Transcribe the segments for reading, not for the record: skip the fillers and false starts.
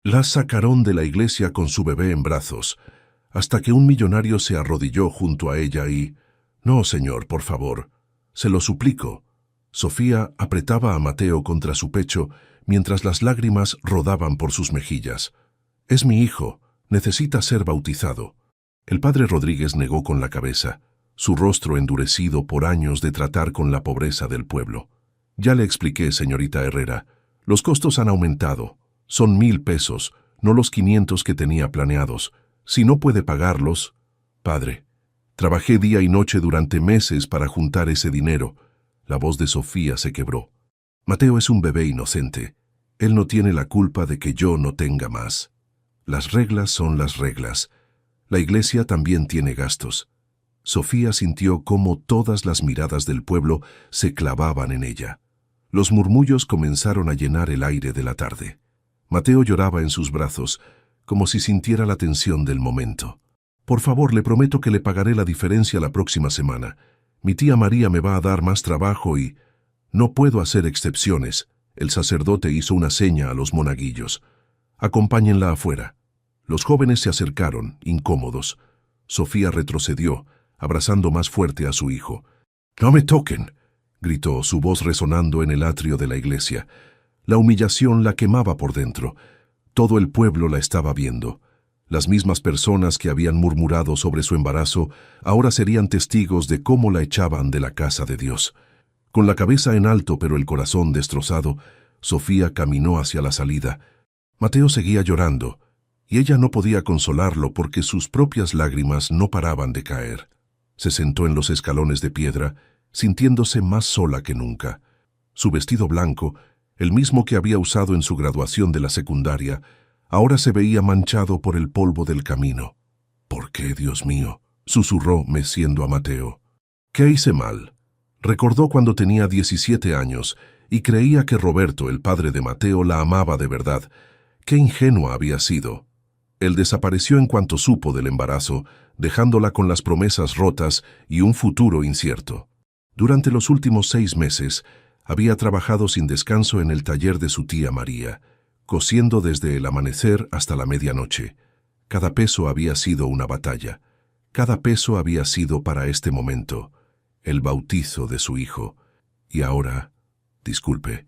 Las sacaron de la iglesia con su bebé en brazos, hasta que un millonario se arrodilló junto a ella y... «No, señor, por favor, se lo suplico». Sofía apretaba a Mateo contra su pecho mientras las lágrimas rodaban por sus mejillas. «Es mi hijo, necesita ser bautizado». El padre Rodríguez negó con la cabeza, su rostro endurecido por años de tratar con la pobreza del pueblo. «Ya le expliqué, señorita Herrera, los costos han aumentado. Son 1,000 pesos, no los 500 que tenía planeados. Si no puede pagarlos...» «Padre, trabajé día y noche durante meses para juntar ese dinero». La voz de Sofía se quebró. «Mateo es un bebé inocente. Él no tiene la culpa de que yo no tenga más. Las reglas son las reglas. La iglesia también tiene gastos». Sofía sintió cómo todas las miradas del pueblo se clavaban en ella. Los murmullos comenzaron a llenar el aire de la tarde. Mateo lloraba en sus brazos, como si sintiera la tensión del momento. «Por favor, le prometo que le pagaré la diferencia la próxima semana. Mi tía María me va a dar más trabajo y... no puedo hacer excepciones». El sacerdote hizo una seña a los monaguillos. «Acompáñenla afuera». Los jóvenes se acercaron, incómodos. Sofía retrocedió, abrazando más fuerte a su hijo. «No me toquen», gritó, su voz resonando en el atrio de la iglesia. La humillación la quemaba por dentro. Todo el pueblo la estaba viendo. Las mismas personas que habían murmurado sobre su embarazo ahora serían testigos de cómo la echaban de la casa de Dios. Con la cabeza en alto pero el corazón destrozado, Sofía caminó hacia la salida. Mateo seguía llorando, y ella no podía consolarlo porque sus propias lágrimas no paraban de caer. Se sentó en los escalones de piedra, sintiéndose más sola que nunca. Su vestido blanco, el mismo que había usado en su graduación de la secundaria, ahora se veía manchado por el polvo del camino. «¿Por qué, Dios mío?», susurró meciendo a Mateo. «¿Qué hice mal?». Recordó cuando tenía 17 años y creía que Roberto, el padre de Mateo, la amaba de verdad. Qué ingenua había sido. Él desapareció en cuanto supo del embarazo, dejándola con las promesas rotas y un futuro incierto. Durante los últimos 6 meses, había trabajado sin descanso en el taller de su tía María, cosiendo desde el amanecer hasta la medianoche. Cada peso había sido una batalla. Cada peso había sido para este momento, el bautizo de su hijo. Y ahora, disculpe,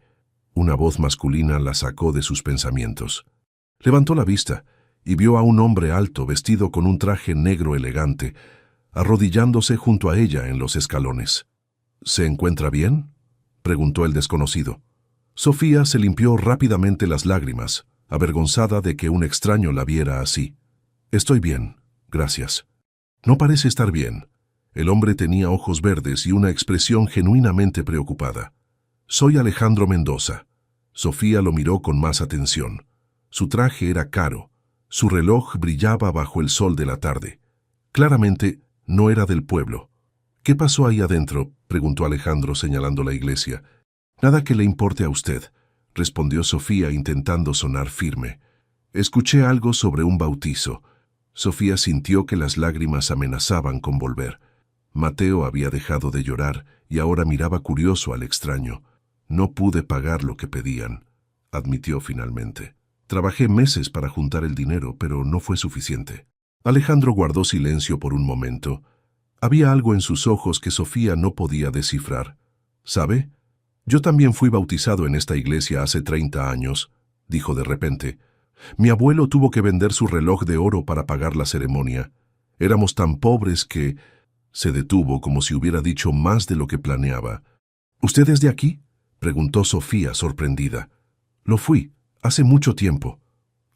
una voz masculina la sacó de sus pensamientos. Levantó la vista y vio a un hombre alto vestido con un traje negro elegante, arrodillándose junto a ella en los escalones. «¿Se encuentra bien?», preguntó el desconocido. Sofía se limpió rápidamente las lágrimas, avergonzada de que un extraño la viera así. «Estoy bien, gracias». «No parece estar bien». El hombre tenía ojos verdes y una expresión genuinamente preocupada. «Soy Alejandro Mendoza». Sofía lo miró con más atención. Su traje era caro. Su reloj brillaba bajo el sol de la tarde. Claramente no era del pueblo. «¿Qué pasó ahí adentro?», preguntó Alejandro señalando la iglesia. «Nada que le importe a usted», respondió Sofía intentando sonar firme. «Escuché algo sobre un bautizo». Sofía sintió que las lágrimas amenazaban con volver. Mateo había dejado de llorar y ahora miraba curioso al extraño. «No pude pagar lo que pedían», admitió finalmente. «Trabajé meses para juntar el dinero, pero no fue suficiente». Alejandro guardó silencio por un momento. Había algo en sus ojos que Sofía no podía descifrar. «¿Sabe? Yo también fui bautizado en esta iglesia hace 30 años», dijo de repente. «Mi abuelo tuvo que vender su reloj de oro para pagar la ceremonia. Éramos tan pobres que...» Se detuvo como si hubiera dicho más de lo que planeaba. «¿Usted es de aquí?», preguntó Sofía sorprendida. «Lo fui, hace mucho tiempo».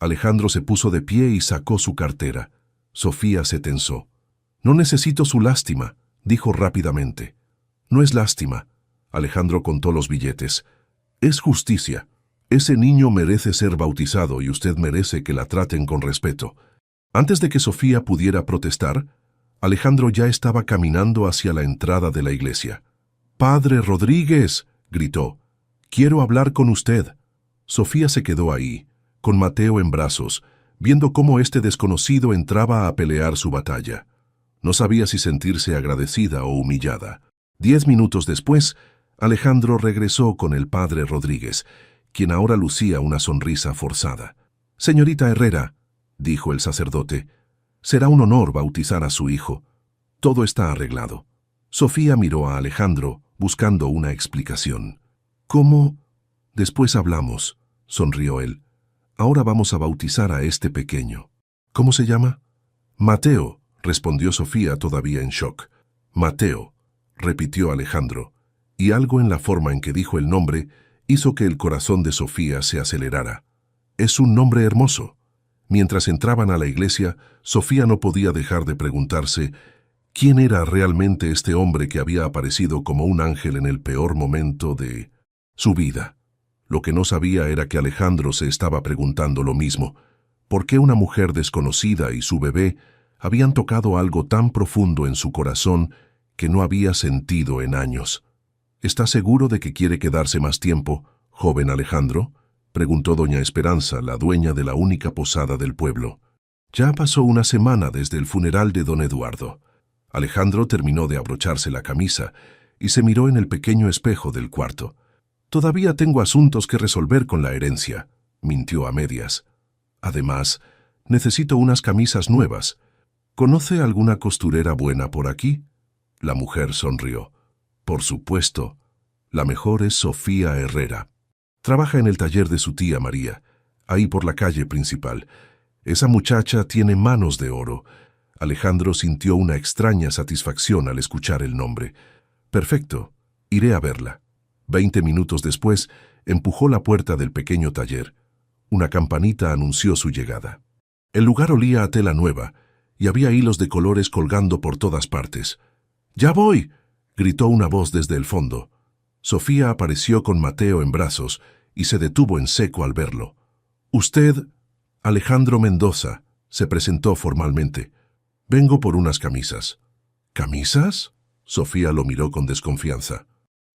Alejandro se puso de pie y sacó su cartera. Sofía se tensó. «No necesito su lástima», dijo rápidamente. «No es lástima». Alejandro contó los billetes. «Es justicia. Ese niño merece ser bautizado y usted merece que la traten con respeto». Antes de que Sofía pudiera protestar, Alejandro ya estaba caminando hacia la entrada de la iglesia. «Padre Rodríguez», gritó, «quiero hablar con usted». Sofía se quedó ahí, con Mateo en brazos, viendo cómo este desconocido entraba a pelear su batalla. No sabía si sentirse agradecida o humillada. 10 minutos después, Alejandro regresó con el padre Rodríguez, quien ahora lucía una sonrisa forzada. Señorita Herrera, dijo el sacerdote, será un honor bautizar a su hijo. Todo está arreglado. Sofía miró a Alejandro, buscando una explicación. ¿Cómo? Después hablamos, sonrió él. Ahora vamos a bautizar a este pequeño. ¿Cómo se llama? Mateo, respondió Sofía todavía en shock. Mateo, repitió Alejandro, y algo en la forma en que dijo el nombre hizo que el corazón de Sofía se acelerara. Es un nombre hermoso. Mientras entraban a la iglesia, Sofía no podía dejar de preguntarse quién era realmente este hombre que había aparecido como un ángel en el peor momento de su vida. Lo que no sabía era que Alejandro se estaba preguntando lo mismo. ¿Por qué una mujer desconocida y su bebé habían tocado algo tan profundo en su corazón que no había sentido en años? ¿Está seguro de que quiere quedarse más tiempo, joven Alejandro?, preguntó doña Esperanza, la dueña de la única posada del pueblo. Ya pasó una semana desde el funeral de don Eduardo. Alejandro terminó de abrocharse la camisa y se miró en el pequeño espejo del cuarto. Todavía tengo asuntos que resolver con la herencia, mintió a medias. Además, necesito unas camisas nuevas. ¿Conoce alguna costurera buena por aquí? La mujer sonrió. Por supuesto. La mejor es Sofía Herrera. Trabaja en el taller de su tía María, ahí por la calle principal. Esa muchacha tiene manos de oro. Alejandro sintió una extraña satisfacción al escuchar el nombre. Perfecto, iré a verla. 20 minutos después, empujó la puerta del pequeño taller. Una campanita anunció su llegada. El lugar olía a tela nueva, y había hilos de colores colgando por todas partes. ¡Ya voy!, gritó una voz desde el fondo. Sofía apareció con Mateo en brazos y se detuvo en seco al verlo. «Usted, Alejandro Mendoza», se presentó formalmente. «Vengo por unas camisas». «¿Camisas?», Sofía lo miró con desconfianza.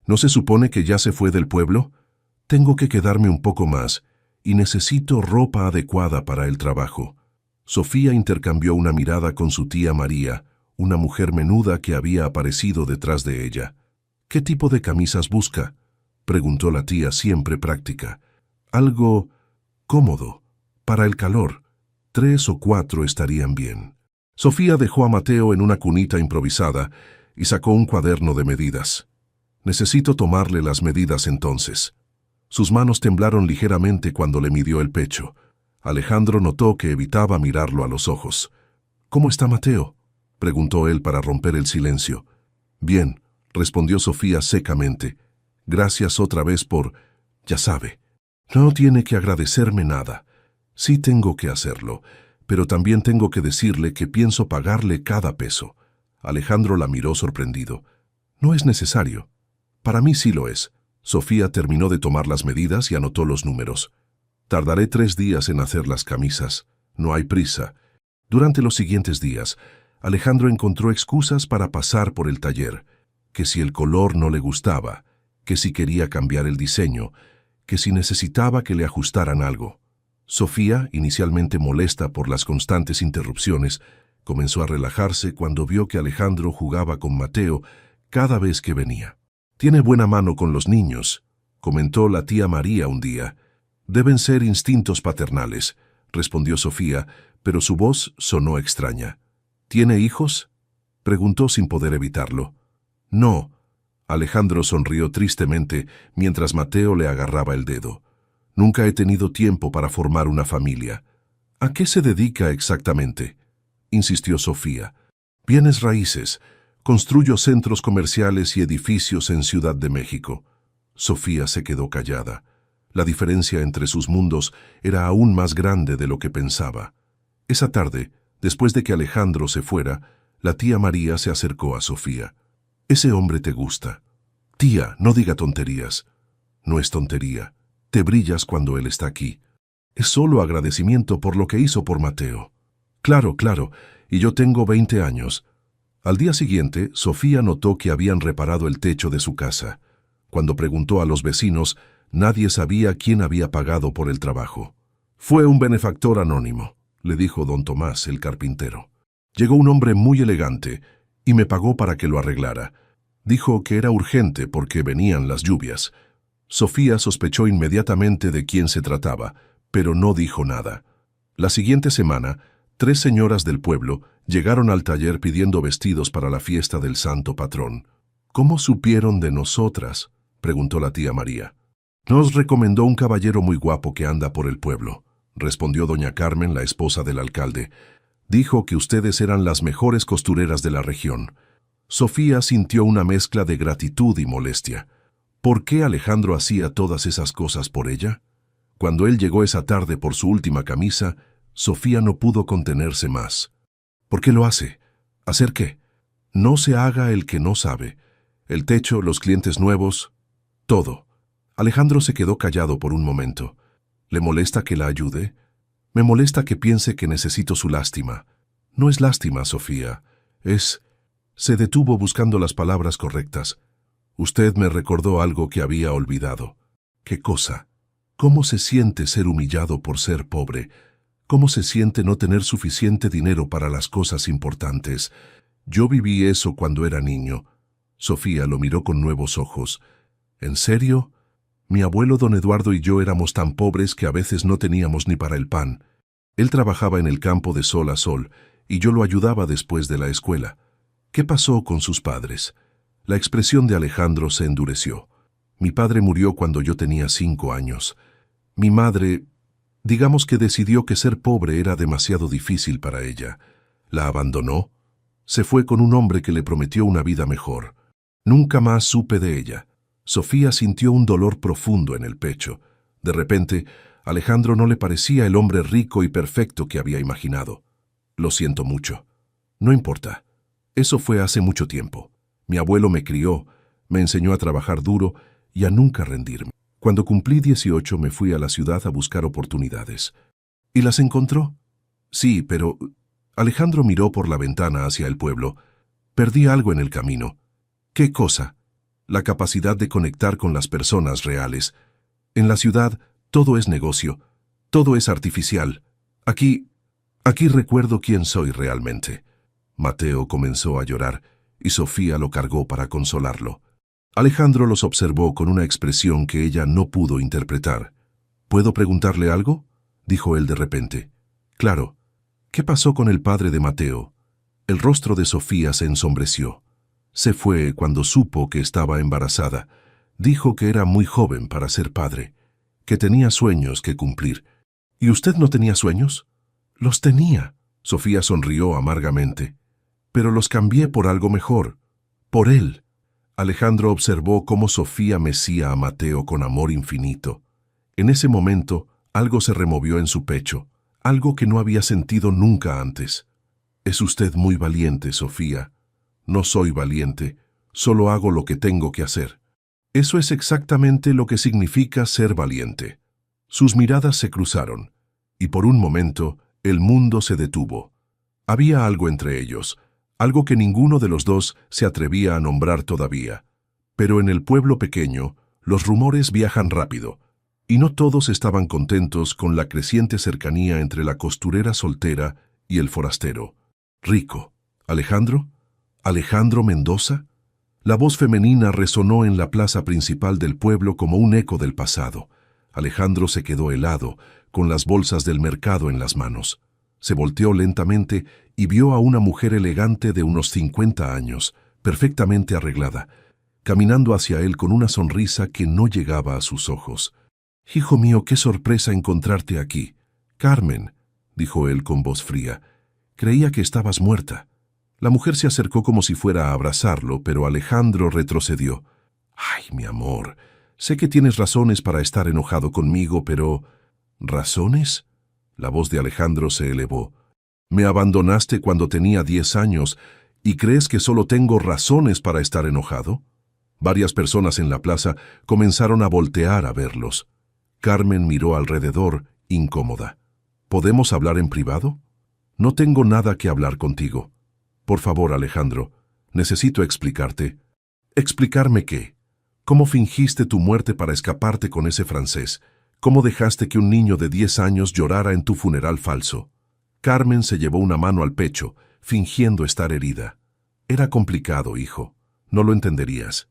«¿No se supone que ya se fue del pueblo? Tengo que quedarme un poco más y necesito ropa adecuada para el trabajo». Sofía intercambió una mirada con su tía María, una mujer menuda que había aparecido detrás de ella. «¿Qué tipo de camisas busca?», preguntó la tía, siempre práctica. «Algo cómodo, para el calor. 3 o 4 estarían bien». Sofía dejó a Mateo en una cunita improvisada y sacó un cuaderno de medidas. «Necesito tomarle las medidas entonces». Sus manos temblaron ligeramente cuando le midió el pecho. Alejandro notó que evitaba mirarlo a los ojos. «¿Cómo está Mateo?», preguntó él para romper el silencio. «Bien», respondió Sofía secamente. «Gracias otra vez por... ya sabe. No tiene que agradecerme nada. Sí tengo que hacerlo, pero también tengo que decirle que pienso pagarle cada peso». Alejandro la miró sorprendido. «No es necesario». «Para mí sí lo es». Sofía terminó de tomar las medidas y anotó los números. «Tardaré 3 días en hacer las camisas. No hay prisa». Durante los siguientes días, Alejandro encontró excusas para pasar por el taller. Que si el color no le gustaba, que si quería cambiar el diseño, que si necesitaba que le ajustaran algo. Sofía, inicialmente molesta por las constantes interrupciones, comenzó a relajarse cuando vio que Alejandro jugaba con Mateo cada vez que venía. «Tiene buena mano con los niños», comentó la tía María un día. «Deben ser instintos paternales», respondió Sofía, pero su voz sonó extraña. «¿Tiene hijos?», preguntó sin poder evitarlo. «No». Alejandro sonrió tristemente mientras Mateo le agarraba el dedo. «Nunca he tenido tiempo para formar una familia». «¿A qué se dedica exactamente?», insistió Sofía. «Bienes raíces. Construyo centros comerciales y edificios en Ciudad de México». Sofía se quedó callada. La diferencia entre sus mundos era aún más grande de lo que pensaba. Esa tarde, después de que Alejandro se fuera, la tía María se acercó a Sofía. «Ese hombre te gusta». «Tía, no diga tonterías». «No es tontería. Te brillas cuando él está aquí. Es solo agradecimiento por lo que hizo por Mateo». «Claro, claro, y yo tengo 20 años». Al día siguiente, Sofía notó que habían reparado el techo de su casa. Cuando preguntó a los vecinos, nadie sabía quién había pagado por el trabajo. «Fue un benefactor anónimo», le dijo don Tomás, el carpintero. «Llegó un hombre muy elegante y me pagó para que lo arreglara. Dijo que era urgente porque venían las lluvias». Sofía sospechó inmediatamente de quién se trataba, pero no dijo nada. La siguiente semana, 3 señoras del pueblo llegaron al taller pidiendo vestidos para la fiesta del santo patrón. ¿Cómo supieron de nosotras?, preguntó la tía María. Nos recomendó un caballero muy guapo que anda por el pueblo, respondió doña Carmen, la esposa del alcalde. Dijo que ustedes eran las mejores costureras de la región. Sofía sintió una mezcla de gratitud y molestia. ¿Por qué Alejandro hacía todas esas cosas por ella? Cuando él llegó esa tarde por su última camisa, Sofía no pudo contenerse más. ¿Por qué lo hace? ¿Hacer qué? No se haga el que no sabe. El techo, los clientes nuevos, todo. Alejandro se quedó callado por un momento. ¿Le molesta que la ayude? Me molesta que piense que necesito su lástima. No es lástima, Sofía. Es... Se detuvo buscando las palabras correctas. Usted me recordó algo que había olvidado. ¿Qué cosa? ¿Cómo se siente ser humillado por ser pobre? ¿Cómo se siente no tener suficiente dinero para las cosas importantes? Yo viví eso cuando era niño. Sofía lo miró con nuevos ojos. ¿En serio? Mi abuelo don Eduardo y yo éramos tan pobres que a veces no teníamos ni para el pan. Él trabajaba en el campo de sol a sol, y yo lo ayudaba después de la escuela. ¿Qué pasó con sus padres? La expresión de Alejandro se endureció. Mi padre murió cuando yo tenía 5 años. Mi madre, digamos que decidió que ser pobre era demasiado difícil para ella. La abandonó. Se fue con un hombre que le prometió una vida mejor. Nunca más supe de ella. Sofía sintió un dolor profundo en el pecho. De repente, Alejandro no le parecía el hombre rico y perfecto que había imaginado. Lo siento mucho. No importa. Eso fue hace mucho tiempo. Mi abuelo me crió, me enseñó a trabajar duro y a nunca rendirme. Cuando cumplí 18 me fui a la ciudad a buscar oportunidades. ¿Y las encontró? Sí, pero... Alejandro miró por la ventana hacia el pueblo. Perdí algo en el camino. ¿Qué cosa? La capacidad de conectar con las personas reales. En la ciudad, todo es negocio. Todo es artificial. Aquí recuerdo quién soy realmente. Mateo comenzó a llorar y Sofía lo cargó para consolarlo. Alejandro los observó con una expresión que ella no pudo interpretar. ¿Puedo preguntarle algo?, dijo él de repente. Claro. ¿Qué pasó con el padre de Mateo? El rostro de Sofía se ensombreció. Se fue cuando supo que estaba embarazada. Dijo que era muy joven para ser padre, que tenía sueños que cumplir. ¿Y usted no tenía sueños? Los tenía. Sofía sonrió amargamente. Pero los cambié por algo mejor. Por él. Alejandro observó cómo Sofía mecía a Mateo con amor infinito. En ese momento, algo se removió en su pecho, algo que no había sentido nunca antes. Es usted muy valiente, Sofía. No soy valiente, solo hago lo que tengo que hacer. Eso es exactamente lo que significa ser valiente. Sus miradas se cruzaron, y por un momento el mundo se detuvo. Había algo entre ellos, algo que ninguno de los dos se atrevía a nombrar todavía. Pero en el pueblo pequeño, los rumores viajan rápido, y no todos estaban contentos con la creciente cercanía entre la costurera soltera y el forastero. Rico. ¿Alejandro? ¿Alejandro Mendoza? La voz femenina resonó en la plaza principal del pueblo como un eco del pasado. Alejandro se quedó helado, con las bolsas del mercado en las manos. Se volteó lentamente y vio a una mujer elegante de unos 50 años, perfectamente arreglada, caminando hacia él con una sonrisa que no llegaba a sus ojos. «Hijo mío, qué sorpresa encontrarte aquí. Carmen», dijo él con voz fría, «creía que estabas muerta». La mujer se acercó como si fuera a abrazarlo, pero Alejandro retrocedió. «Ay, mi amor, sé que tienes razones para estar enojado conmigo, pero...» «¿Razones?». La voz de Alejandro se elevó. «Me abandonaste cuando tenía 10 años, ¿y crees que solo tengo razones para estar enojado?». Varias personas en la plaza comenzaron a voltear a verlos. Carmen miró alrededor, incómoda. «¿Podemos hablar en privado?». «No tengo nada que hablar contigo». «Por favor, Alejandro, necesito explicarte». «¿Explicarme qué? ¿Cómo fingiste tu muerte para escaparte con ese francés? ¿Cómo dejaste que un niño de 10 años llorara en tu funeral falso?». Carmen se llevó una mano al pecho, fingiendo estar herida. «Era complicado, hijo. No lo entenderías».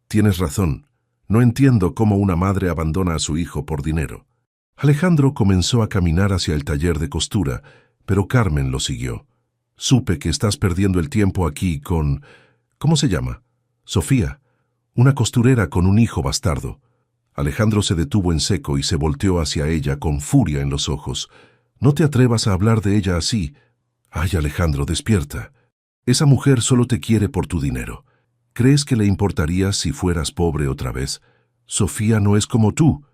«Tienes razón. No entiendo cómo una madre abandona a su hijo por dinero». Alejandro comenzó a caminar hacia el taller de costura, pero Carmen lo siguió. Supe que estás perdiendo el tiempo aquí con... ¿Cómo se llama? Sofía, una costurera con un hijo bastardo. Alejandro se detuvo en seco y se volteó hacia ella con furia en los ojos. No te atrevas a hablar de ella así. Ay, Alejandro, despierta. Esa mujer solo te quiere por tu dinero. ¿Crees que le importaría si fueras pobre otra vez? Sofía no es como tú.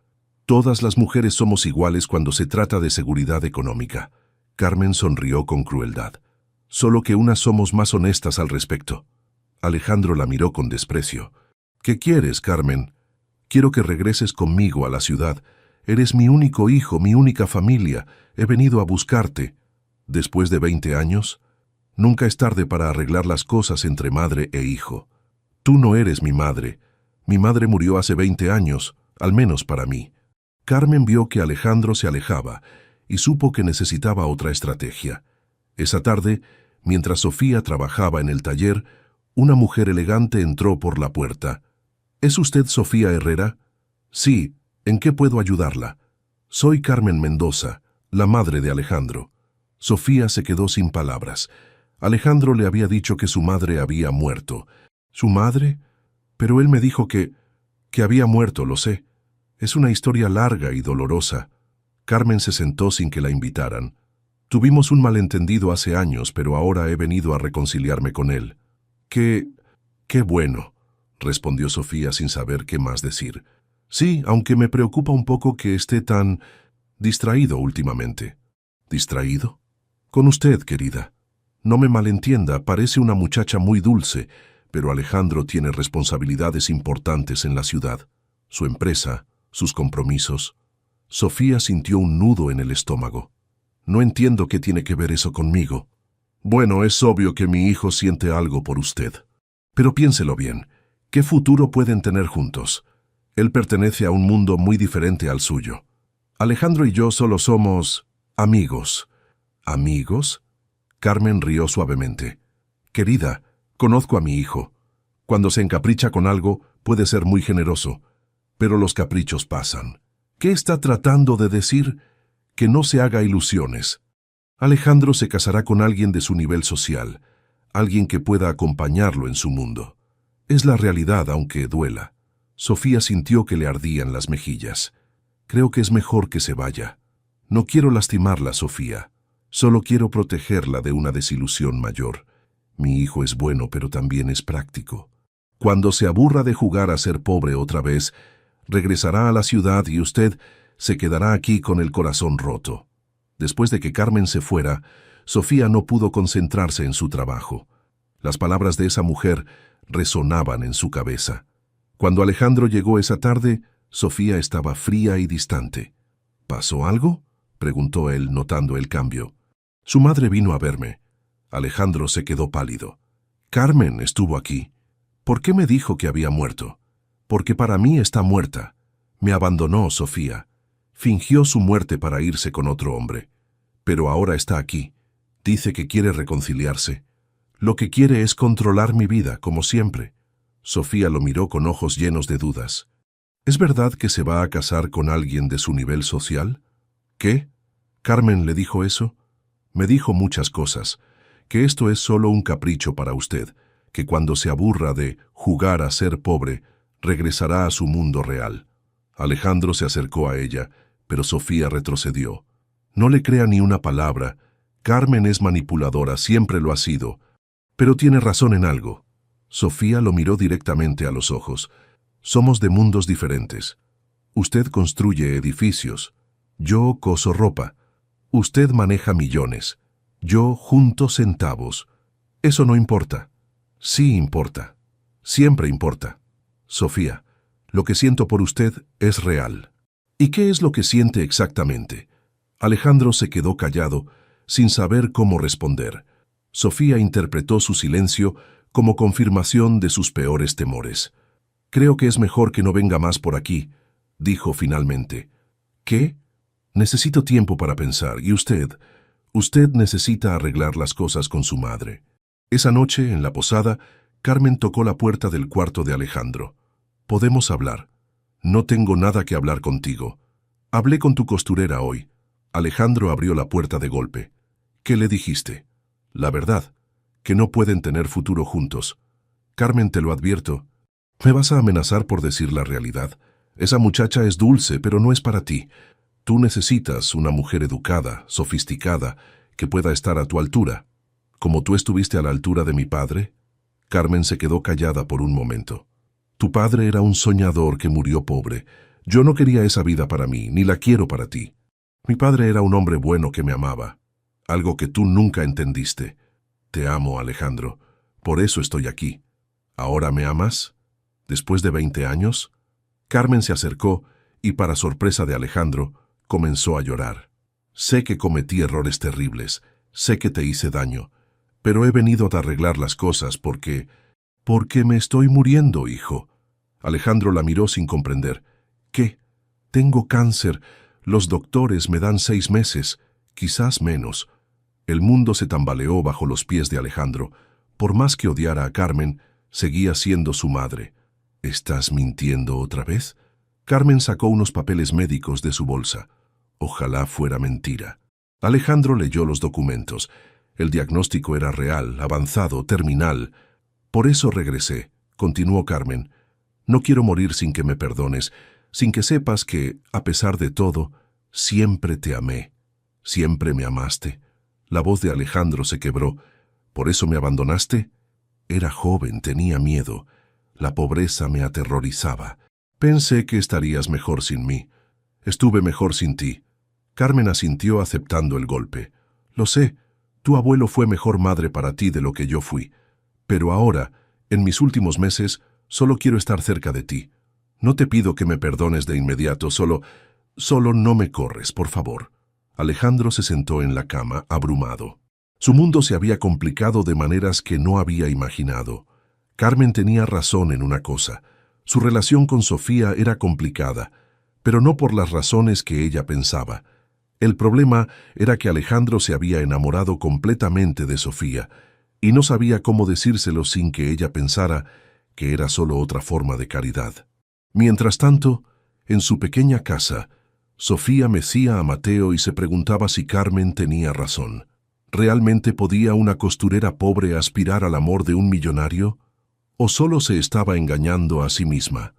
Todas las mujeres somos iguales cuando se trata de seguridad económica. Carmen sonrió con crueldad. Solo que unas somos más honestas al respecto. Alejandro la miró con desprecio. ¿Qué quieres, Carmen? Quiero que regreses conmigo a la ciudad. Eres mi único hijo, mi única familia. He venido a buscarte. ¿Después de 20 años? Nunca es tarde para arreglar las cosas entre madre e hijo. Tú no eres mi madre. Mi madre murió hace 20 años, al menos para mí. Carmen vio que Alejandro se alejaba y supo que necesitaba otra estrategia. Esa tarde, mientras Sofía trabajaba en el taller, una mujer elegante entró por la puerta. ¿Es usted Sofía Herrera? Sí. ¿En qué puedo ayudarla? Soy Carmen Mendoza, la madre de Alejandro. Sofía se quedó sin palabras. Alejandro le había dicho que su madre había muerto. ¿Su madre? Pero él me dijo que había muerto, lo sé. Es una historia larga y dolorosa. Carmen se sentó sin que la invitaran. Tuvimos un malentendido hace años, pero ahora he venido a reconciliarme con él. Qué bueno, respondió Sofía sin saber qué más decir. Sí, aunque me preocupa un poco que esté tan distraído últimamente. ¿Distraído? Con usted, querida. No me malentienda, parece una muchacha muy dulce, pero Alejandro tiene responsabilidades importantes en la ciudad. Su empresa, sus compromisos. Sofía sintió un nudo en el estómago. No entiendo qué tiene que ver eso conmigo. Bueno, es obvio que mi hijo siente algo por usted. Pero piénselo bien. ¿Qué futuro pueden tener juntos? Él pertenece a un mundo muy diferente al suyo. Alejandro y yo solo somos amigos. ¿Amigos? Carmen rió suavemente. Querida, conozco a mi hijo. Cuando se encapricha con algo, puede ser muy generoso. Pero los caprichos pasan. ¿Qué está tratando de decir? Que no se haga ilusiones. Alejandro se casará con alguien de su nivel social, alguien que pueda acompañarlo en su mundo. Es la realidad, aunque duela. Sofía sintió que le ardían las mejillas. Creo que es mejor que se vaya. No quiero lastimarla, Sofía. Solo quiero protegerla de una desilusión mayor. Mi hijo es bueno, pero también es práctico. Cuando se aburra de jugar a ser pobre otra vez, regresará a la ciudad y usted se quedará aquí con el corazón roto. Después de que Carmen se fuera, Sofía no pudo concentrarse en su trabajo. Las palabras de esa mujer resonaban en su cabeza. Cuando Alejandro llegó esa tarde, Sofía estaba fría y distante. ¿Pasó algo?, preguntó él, notando el cambio. Su madre vino a verme. Alejandro se quedó pálido. Carmen estuvo aquí. ¿Por qué me dijo que había muerto? Porque para mí está muerta. Me abandonó, Sofía. Fingió su muerte para irse con otro hombre. Pero ahora está aquí. Dice que quiere reconciliarse. Lo que quiere es controlar mi vida, como siempre. Sofía lo miró con ojos llenos de dudas. ¿Es verdad que se va a casar con alguien de su nivel social? ¿Qué? ¿Carmen le dijo eso? Me dijo muchas cosas. Que esto es solo un capricho para usted. Que cuando se aburra de jugar a ser pobre, regresará a su mundo real. Alejandro se acercó a ella, pero Sofía retrocedió. No le crea ni una palabra. Carmen es manipuladora, siempre lo ha sido. Pero tiene razón en algo. Sofía lo miró directamente a los ojos. Somos de mundos diferentes. Usted construye edificios. Yo coso ropa. Usted maneja millones. Yo junto centavos. Eso no importa. Sí importa. Siempre importa. Sofía, lo que siento por usted es real. ¿Y qué es lo que siente exactamente? Alejandro se quedó callado, sin saber cómo responder. Sofía interpretó su silencio como confirmación de sus peores temores. Creo que es mejor que no venga más por aquí, dijo finalmente. ¿Qué? Necesito tiempo para pensar, y usted necesita arreglar las cosas con su madre. Esa noche, en la posada, Carmen tocó la puerta del cuarto de Alejandro. Podemos hablar. No tengo nada que hablar contigo. Hablé con tu costurera hoy. Alejandro abrió la puerta de golpe. ¿Qué le dijiste? La verdad, que no pueden tener futuro juntos. Carmen, te lo advierto. Me vas a amenazar por decir la realidad. Esa muchacha es dulce, pero no es para ti. Tú necesitas una mujer educada, sofisticada, que pueda estar a tu altura. ¿Como tú estuviste a la altura de mi padre? Carmen se quedó callada por un momento. Tu padre era un soñador que murió pobre. Yo no quería esa vida para mí, ni la quiero para ti. Mi padre era un hombre bueno que me amaba. Algo que tú nunca entendiste. Te amo, Alejandro. Por eso estoy aquí. ¿Ahora me amas? ¿Después de 20 años? Carmen se acercó y, para sorpresa de Alejandro, comenzó a llorar. Sé que cometí errores terribles, sé que te hice daño, pero he venido a arreglar las cosas porque me estoy muriendo, hijo. Alejandro la miró sin comprender. ¿Qué? Tengo cáncer. Los doctores me dan 6 meses, quizás menos. El mundo se tambaleó bajo los pies de Alejandro. Por más que odiara a Carmen, seguía siendo su madre. ¿Estás mintiendo otra vez? Carmen sacó unos papeles médicos de su bolsa. Ojalá fuera mentira. Alejandro leyó los documentos. El diagnóstico era real, avanzado, terminal. Por eso regresé, continuó Carmen. No quiero morir sin que me perdones, sin que sepas que, a pesar de todo, siempre te amé. Siempre me amaste. La voz de Alejandro se quebró. ¿Por eso me abandonaste? Era joven, tenía miedo. La pobreza me aterrorizaba. Pensé que estarías mejor sin mí. Estuve mejor sin ti. Carmen asintió aceptando el golpe. Lo sé, tu abuelo fue mejor madre para ti de lo que yo fui. Pero ahora, en mis últimos meses, solo quiero estar cerca de ti. No te pido que me perdones de inmediato, solo no me corres, por favor. Alejandro se sentó en la cama, abrumado. Su mundo se había complicado de maneras que no había imaginado. Carmen tenía razón en una cosa. Su relación con Sofía era complicada, pero no por las razones que ella pensaba. El problema era que Alejandro se había enamorado completamente de Sofía y no sabía cómo decírselo sin que ella pensara que era solo otra forma de caridad. Mientras tanto, en su pequeña casa, Sofía mecía a Mateo y se preguntaba si Carmen tenía razón. ¿Realmente podía una costurera pobre aspirar al amor de un millonario? ¿O solo se estaba engañando a sí misma?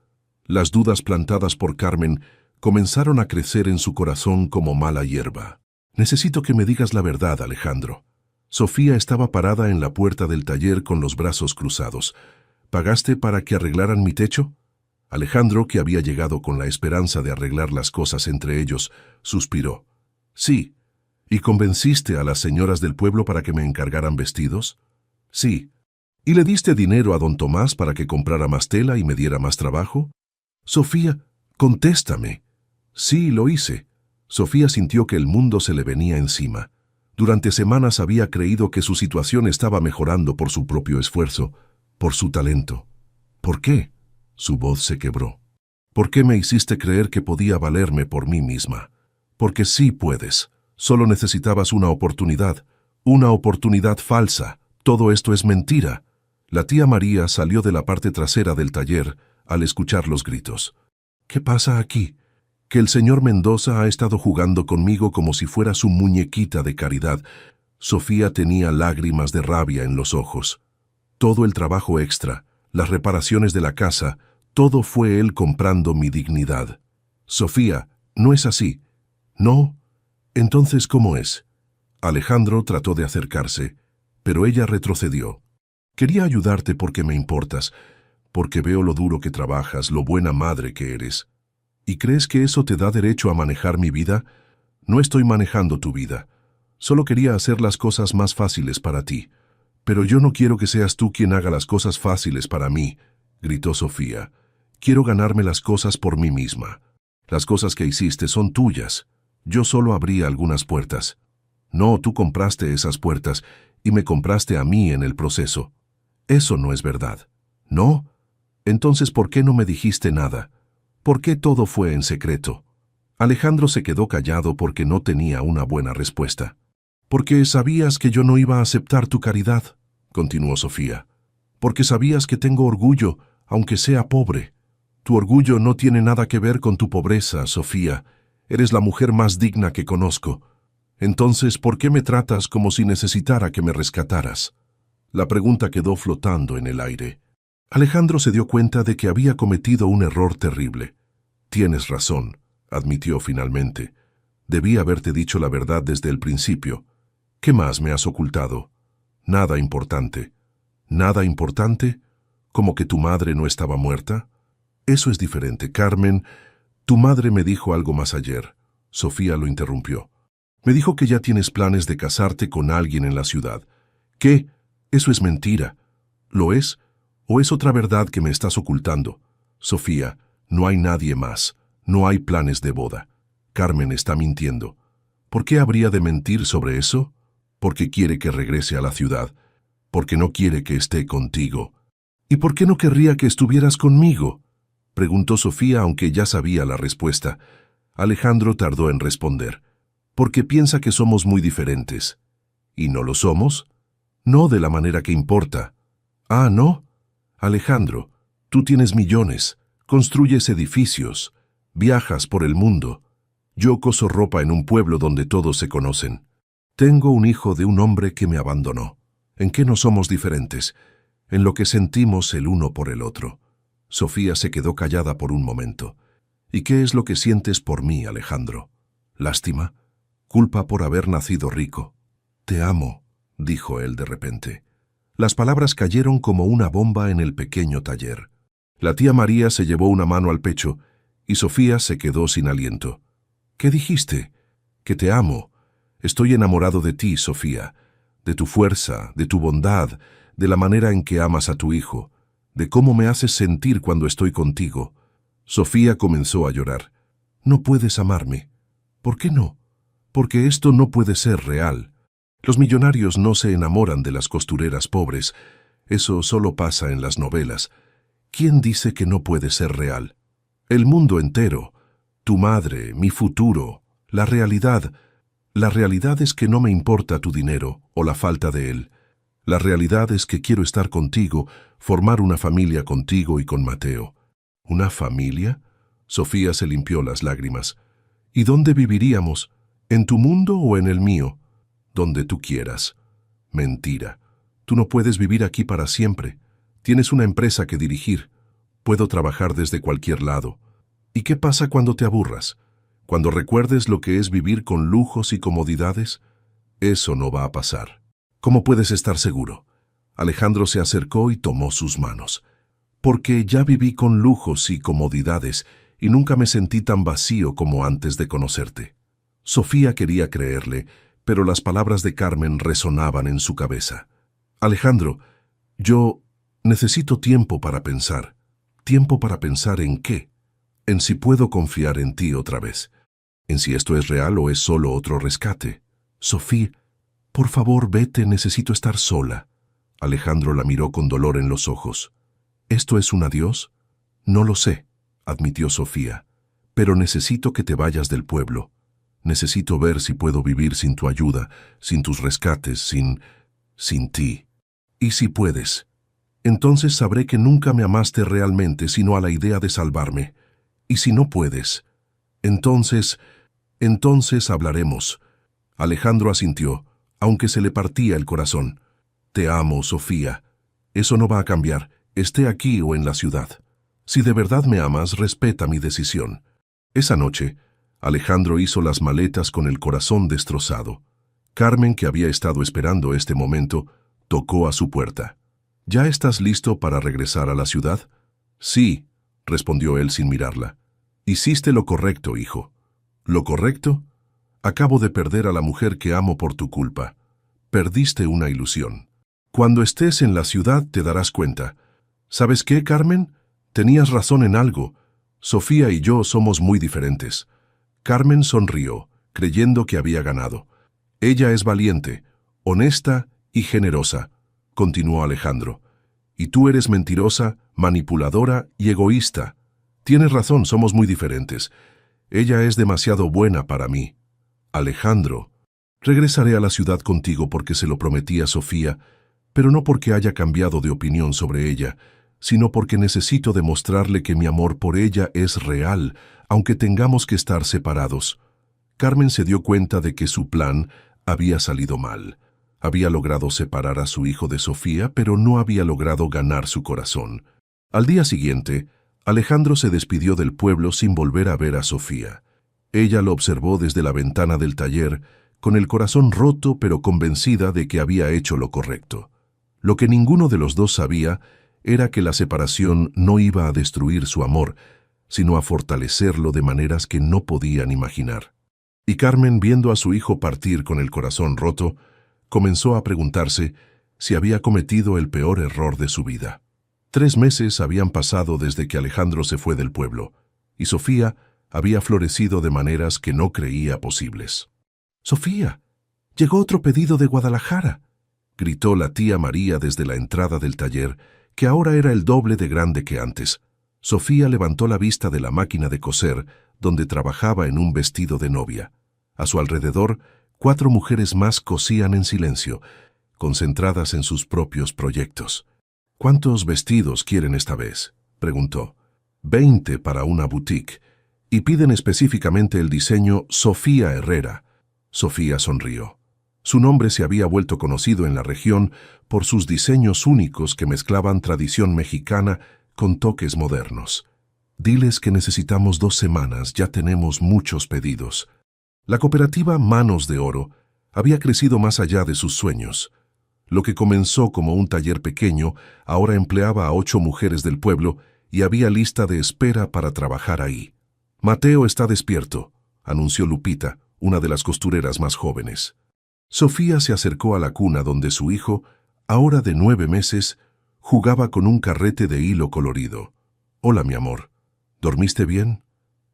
Las dudas plantadas por Carmen comenzaron a crecer en su corazón como mala hierba. Necesito que me digas la verdad, Alejandro. Sofía estaba parada en la puerta del taller con los brazos cruzados. ¿Pagaste para que arreglaran mi techo? Alejandro, que había llegado con la esperanza de arreglar las cosas entre ellos, suspiró. Sí. ¿Y convenciste a las señoras del pueblo para que me encargaran vestidos? Sí. ¿Y le diste dinero a don Tomás para que comprara más tela y me diera más trabajo? Sofía, contéstame. Sí, lo hice. Sofía sintió que el mundo se le venía encima. Durante semanas había creído que su situación estaba mejorando por su propio esfuerzo, por su talento. ¿Por qué? Su voz se quebró. ¿Por qué me hiciste creer que podía valerme por mí misma? Porque sí puedes. Solo necesitabas una oportunidad falsa. Todo esto es mentira. La tía María salió de la parte trasera del taller al escuchar los gritos. ¿Qué pasa aquí? Que el señor Mendoza ha estado jugando conmigo como si fuera su muñequita de caridad. Sofía tenía lágrimas de rabia en los ojos. Todo el trabajo extra, las reparaciones de la casa, todo fue él comprando mi dignidad. Sofía, no es así. ¿No? Entonces, ¿cómo es? Alejandro trató de acercarse, pero ella retrocedió. Quería ayudarte porque me importas, porque veo lo duro que trabajas, lo buena madre que eres. ¿Y crees que eso te da derecho a manejar mi vida? No estoy manejando tu vida. Solo quería hacer las cosas más fáciles para ti. Pero yo no quiero que seas tú quien haga las cosas fáciles para mí, gritó Sofía. Quiero ganarme las cosas por mí misma. Las cosas que hiciste son tuyas. Yo solo abrí algunas puertas. No, tú compraste esas puertas y me compraste a mí en el proceso. Eso no es verdad. ¿No? Entonces, ¿por qué no me dijiste nada? ¿Por qué todo fue en secreto? Alejandro se quedó callado porque no tenía una buena respuesta. Porque sabías que yo no iba a aceptar tu caridad, continuó Sofía. Porque sabías que tengo orgullo, aunque sea pobre. Tu orgullo no tiene nada que ver con tu pobreza, Sofía. Eres la mujer más digna que conozco. Entonces, ¿por qué me tratas como si necesitara que me rescataras? La pregunta quedó flotando en el aire. Alejandro se dio cuenta de que había cometido un error terrible. Tienes razón, admitió finalmente. Debí haberte dicho la verdad desde el principio. ¿Qué más me has ocultado? Nada importante. ¿Nada importante? ¿Como que tu madre no estaba muerta? Eso es diferente, Carmen. Tu madre me dijo algo más ayer. Sofía lo interrumpió. Me dijo que ya tienes planes de casarte con alguien en la ciudad. ¿Qué? Eso es mentira. ¿Lo es? ¿O es otra verdad que me estás ocultando? Sofía, no hay nadie más. No hay planes de boda. Carmen está mintiendo. ¿Por qué habría de mentir sobre eso? Porque quiere que regrese a la ciudad. Porque no quiere que esté contigo. ¿Y por qué no querría que estuvieras conmigo? Preguntó Sofía, aunque ya sabía la respuesta. Alejandro tardó en responder. Porque piensa que somos muy diferentes. ¿Y no lo somos? No de la manera que importa. Ah, ¿no? Alejandro, tú tienes millones, construyes edificios, viajas por el mundo. Yo coso ropa en un pueblo donde todos se conocen. Tengo un hijo de un hombre que me abandonó. ¿En qué no somos diferentes? En lo que sentimos el uno por el otro. Sofía se quedó callada por un momento. ¿Y qué es lo que sientes por mí, Alejandro? ¿Lástima? ¿Culpa por haber nacido rico? Te amo, dijo él de repente. Las palabras cayeron como una bomba en el pequeño taller. La tía María se llevó una mano al pecho y Sofía se quedó sin aliento. ¿Qué dijiste? Que te amo. Estoy enamorado de ti, Sofía, de tu fuerza, de tu bondad, de la manera en que amas a tu hijo, de cómo me haces sentir cuando estoy contigo. Sofía comenzó a llorar. No puedes amarme. ¿Por qué no? Porque esto no puede ser real. Los millonarios no se enamoran de las costureras pobres. Eso solo pasa en las novelas. ¿Quién dice que no puede ser real? El mundo entero, tu madre, mi futuro, la realidad. La realidad es que no me importa tu dinero o la falta de él. La realidad es que quiero estar contigo, formar una familia contigo y con Mateo. ¿Una familia? Sofía se limpió las lágrimas. ¿Y dónde viviríamos? ¿En tu mundo o en el mío? Donde tú quieras. Mentira. Tú no puedes vivir aquí para siempre. Tienes una empresa que dirigir. Puedo trabajar desde cualquier lado. ¿Y qué pasa cuando te aburras? Cuando recuerdes lo que es vivir con lujos y comodidades. Eso no va a pasar. ¿Cómo puedes estar seguro? Alejandro se acercó y tomó sus manos. Porque ya viví con lujos y comodidades y nunca me sentí tan vacío como antes de conocerte. Sofía quería creerle, pero las palabras de Carmen resonaban en su cabeza. Alejandro, yo necesito tiempo para pensar. ¿Tiempo para pensar en qué? En si puedo confiar en ti otra vez. En si esto es real o es solo otro rescate. Sofía, por favor, vete, necesito estar sola. Alejandro la miró con dolor en los ojos. ¿Esto es un adiós? No lo sé, admitió Sofía, pero necesito que te vayas del pueblo. Necesito ver si puedo vivir sin tu ayuda, sin tus rescates, sin ti. Y si puedes, entonces sabré que nunca me amaste realmente sino a la idea de salvarme. Y si no puedes, entonces hablaremos. Alejandro asintió, aunque se le partía el corazón. Te amo, Sofía. Eso no va a cambiar, esté aquí o en la ciudad. Si de verdad me amas, respeta mi decisión. Esa noche, Alejandro hizo las maletas con el corazón destrozado. Carmen, que había estado esperando este momento, tocó a su puerta. ¿Ya estás listo para regresar a la ciudad? Sí, respondió él sin mirarla. Hiciste lo correcto, hijo. ¿Lo correcto? Acabo de perder a la mujer que amo por tu culpa. Perdiste una ilusión. Cuando estés en la ciudad te darás cuenta. ¿Sabes qué, Carmen? Tenías razón en algo. Sofía y yo somos muy diferentes. Carmen sonrió, creyendo que había ganado. Ella es valiente, honesta y generosa, continuó Alejandro. Y tú eres mentirosa, manipuladora y egoísta. Tienes razón, somos muy diferentes. Ella es demasiado buena para mí. Alejandro, regresaré a la ciudad contigo porque se lo prometí a Sofía, pero no porque haya cambiado de opinión sobre ella. sino porque necesito demostrarle que mi amor por ella es real, aunque tengamos que estar separados. Carmen se dio cuenta de que su plan había salido mal. Había logrado separar a su hijo de Sofía, pero no había logrado ganar su corazón. Al día siguiente, Alejandro se despidió del pueblo sin volver a ver a Sofía. Ella lo observó desde la ventana del taller, con el corazón roto pero convencida de que había hecho lo correcto. Lo que ninguno de los dos sabía era que la separación no iba a destruir su amor, sino a fortalecerlo de maneras que no podían imaginar. Y Carmen, viendo a su hijo partir con el corazón roto, comenzó a preguntarse si había cometido el peor error de su vida. 3 meses habían pasado desde que Alejandro se fue del pueblo, y Sofía había florecido de maneras que no creía posibles. «Sofía, llegó otro pedido de Guadalajara», gritó la tía María desde la entrada del taller, que ahora era el doble de grande que antes. Sofía levantó la vista de la máquina de coser, donde trabajaba en un vestido de novia. A su alrededor, 4 mujeres más cosían en silencio, concentradas en sus propios proyectos. «¿Cuántos vestidos quieren esta vez?», preguntó. 20 para una boutique, y piden específicamente el diseño Sofía Herrera. Sofía sonrió. Su nombre se había vuelto conocido en la región por sus diseños únicos que mezclaban tradición mexicana con toques modernos. «Diles que necesitamos 2 semanas, ya tenemos muchos pedidos». La cooperativa Manos de Oro había crecido más allá de sus sueños. Lo que comenzó como un taller pequeño ahora empleaba a 8 mujeres del pueblo y había lista de espera para trabajar ahí. «Mateo está despierto», anunció Lupita, una de las costureras más jóvenes. Sofía se acercó a la cuna donde su hijo, ahora de 9 meses, jugaba con un carrete de hilo colorido. «Hola, mi amor. ¿Dormiste bien?».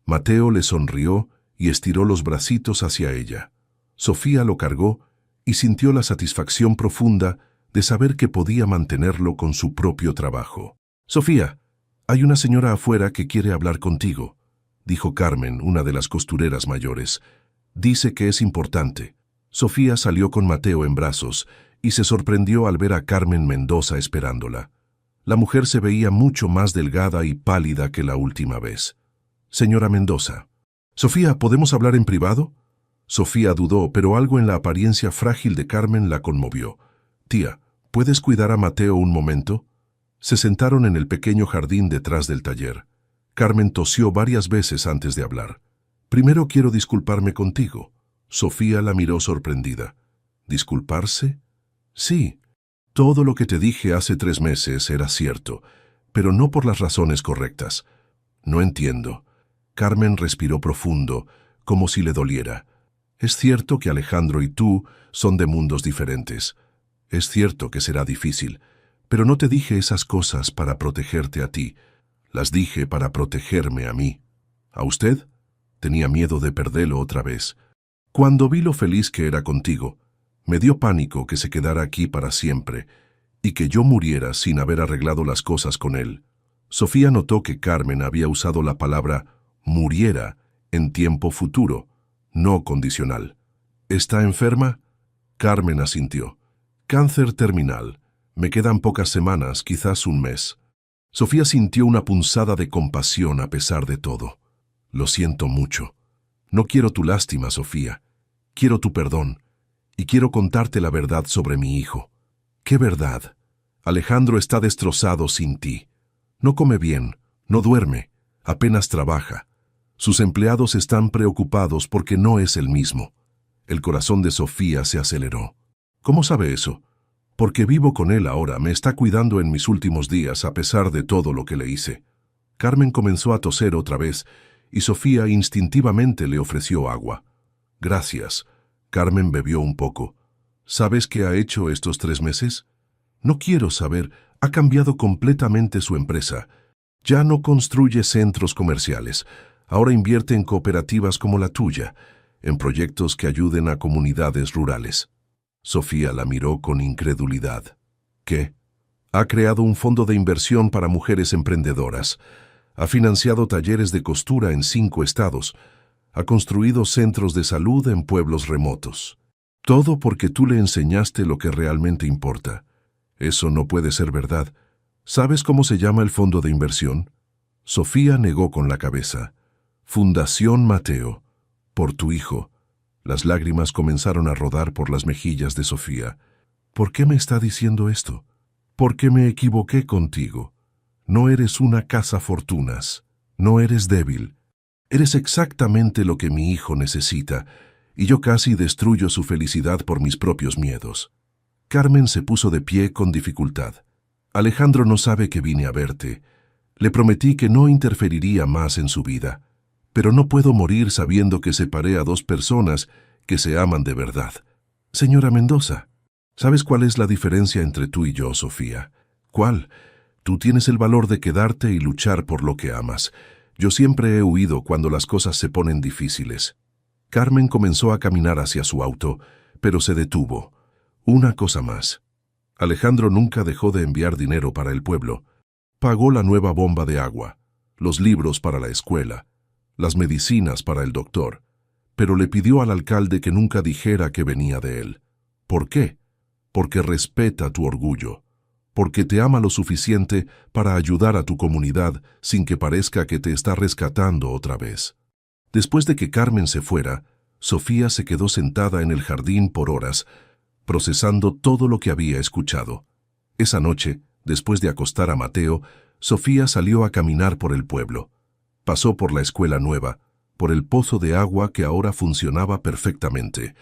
Mateo le sonrió y estiró los bracitos hacia ella. Sofía lo cargó y sintió la satisfacción profunda de saber que podía mantenerlo con su propio trabajo. «Sofía, hay una señora afuera que quiere hablar contigo», dijo Carmen, una de las costureras mayores. «Dice que es importante». Sofía salió con Mateo en brazos y se sorprendió al ver a Carmen Mendoza esperándola. La mujer se veía mucho más delgada y pálida que la última vez. «Señora Mendoza». «Sofía, ¿podemos hablar en privado?». Sofía dudó, pero algo en la apariencia frágil de Carmen la conmovió. «Tía, ¿puedes cuidar a Mateo un momento?». Se sentaron en el pequeño jardín detrás del taller. Carmen tosió varias veces antes de hablar. «Primero quiero disculparme contigo». Sofía la miró sorprendida. «¿Disculparse?». «Sí. Todo lo que te dije hace 3 meses era cierto, pero no por las razones correctas». «No entiendo». Carmen respiró profundo, como si le doliera. «Es cierto que Alejandro y tú son de mundos diferentes. Es cierto que será difícil, pero no te dije esas cosas para protegerte a ti. Las dije para protegerme a mí». «¿A usted?». Tenía miedo de perderlo otra vez. «Cuando vi lo feliz que era contigo, me dio pánico que se quedara aquí para siempre y que yo muriera sin haber arreglado las cosas con él». Sofía notó que Carmen había usado la palabra «muriera» en tiempo futuro, no condicional. «¿Está enferma?». Carmen asintió. «Cáncer terminal. Me quedan pocas semanas, quizás 1 mes». Sofía sintió una punzada de compasión a pesar de todo. «Lo siento mucho. No quiero tu lástima, Sofía. Quiero tu perdón. Y quiero contarte la verdad sobre mi hijo». «¿Qué verdad?». «Alejandro está destrozado sin ti. No come bien, no duerme, apenas trabaja. Sus empleados están preocupados porque no es el mismo». El corazón de Sofía se aceleró. «¿Cómo sabe eso?». «Porque vivo con él ahora, me está cuidando en mis últimos días a pesar de todo lo que le hice». Carmen comenzó a toser otra vez y Sofía instintivamente le ofreció agua. «Gracias». Carmen bebió un poco. «¿Sabes qué ha hecho estos 3 meses?». «No quiero saber. Ha cambiado completamente su empresa. Ya no construye centros comerciales. Ahora invierte en cooperativas como la tuya, en proyectos que ayuden a comunidades rurales». Sofía la miró con incredulidad. «¿Qué?». «Ha creado un fondo de inversión para mujeres emprendedoras. Ha financiado talleres de costura en 5 estados. Ha construido centros de salud en pueblos remotos. Todo porque tú le enseñaste lo que realmente importa». «Eso no puede ser verdad». ¿Sabes cómo se llama el fondo de inversión? Sofía negó con la cabeza. Fundación Mateo. Por tu hijo. Las lágrimas comenzaron a rodar por las mejillas de Sofía. ¿Por qué me está diciendo esto? Porque me equivoqué contigo. No eres una cazafortunas. No eres débil. Eres exactamente lo que mi hijo necesita, y yo casi destruyo su felicidad por mis propios miedos. Carmen se puso de pie con dificultad. Alejandro no sabe que vine a verte. Le prometí que no interferiría más en su vida, pero no puedo morir sabiendo que separé a dos personas que se aman de verdad. Señora Mendoza, ¿sabes cuál es la diferencia entre tú y yo, Sofía? ¿Cuál? Tú tienes el valor de quedarte y luchar por lo que amas. Yo siempre he huido cuando las cosas se ponen difíciles. Carmen comenzó a caminar hacia su auto, pero se detuvo. Una cosa más. Alejandro nunca dejó de enviar dinero para el pueblo. Pagó la nueva bomba de agua, los libros para la escuela, las medicinas para el doctor, pero le pidió al alcalde que nunca dijera que venía de él. ¿Por qué? Porque respeta tu orgullo, porque te ama lo suficiente para ayudar a tu comunidad sin que parezca que te está rescatando otra vez. Después de que Carmen se fuera, Sofía se quedó sentada en el jardín por horas, procesando todo lo que había escuchado. Esa noche, después de acostar a Mateo, Sofía salió a caminar por el pueblo. Pasó por la escuela nueva, por el pozo de agua que ahora funcionaba perfectamente,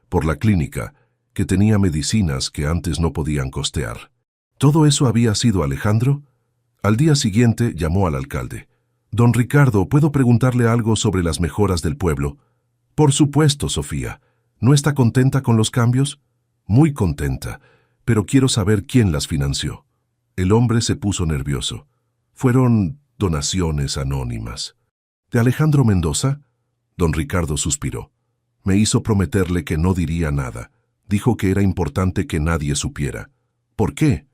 por la clínica, que tenía medicinas que antes no podían costear. ¿Todo eso había sido Alejandro? Al día siguiente llamó al alcalde. «Don Ricardo, ¿puedo preguntarle algo sobre las mejoras del pueblo?» «Por supuesto, Sofía. ¿No está contenta con los cambios?» «Muy contenta, pero quiero saber quién las financió». El hombre se puso nervioso. «Fueron donaciones anónimas». «¿De Alejandro Mendoza?» Don Ricardo suspiró. «Me hizo prometerle que no diría nada. Dijo que era importante que nadie supiera». «¿Por qué?»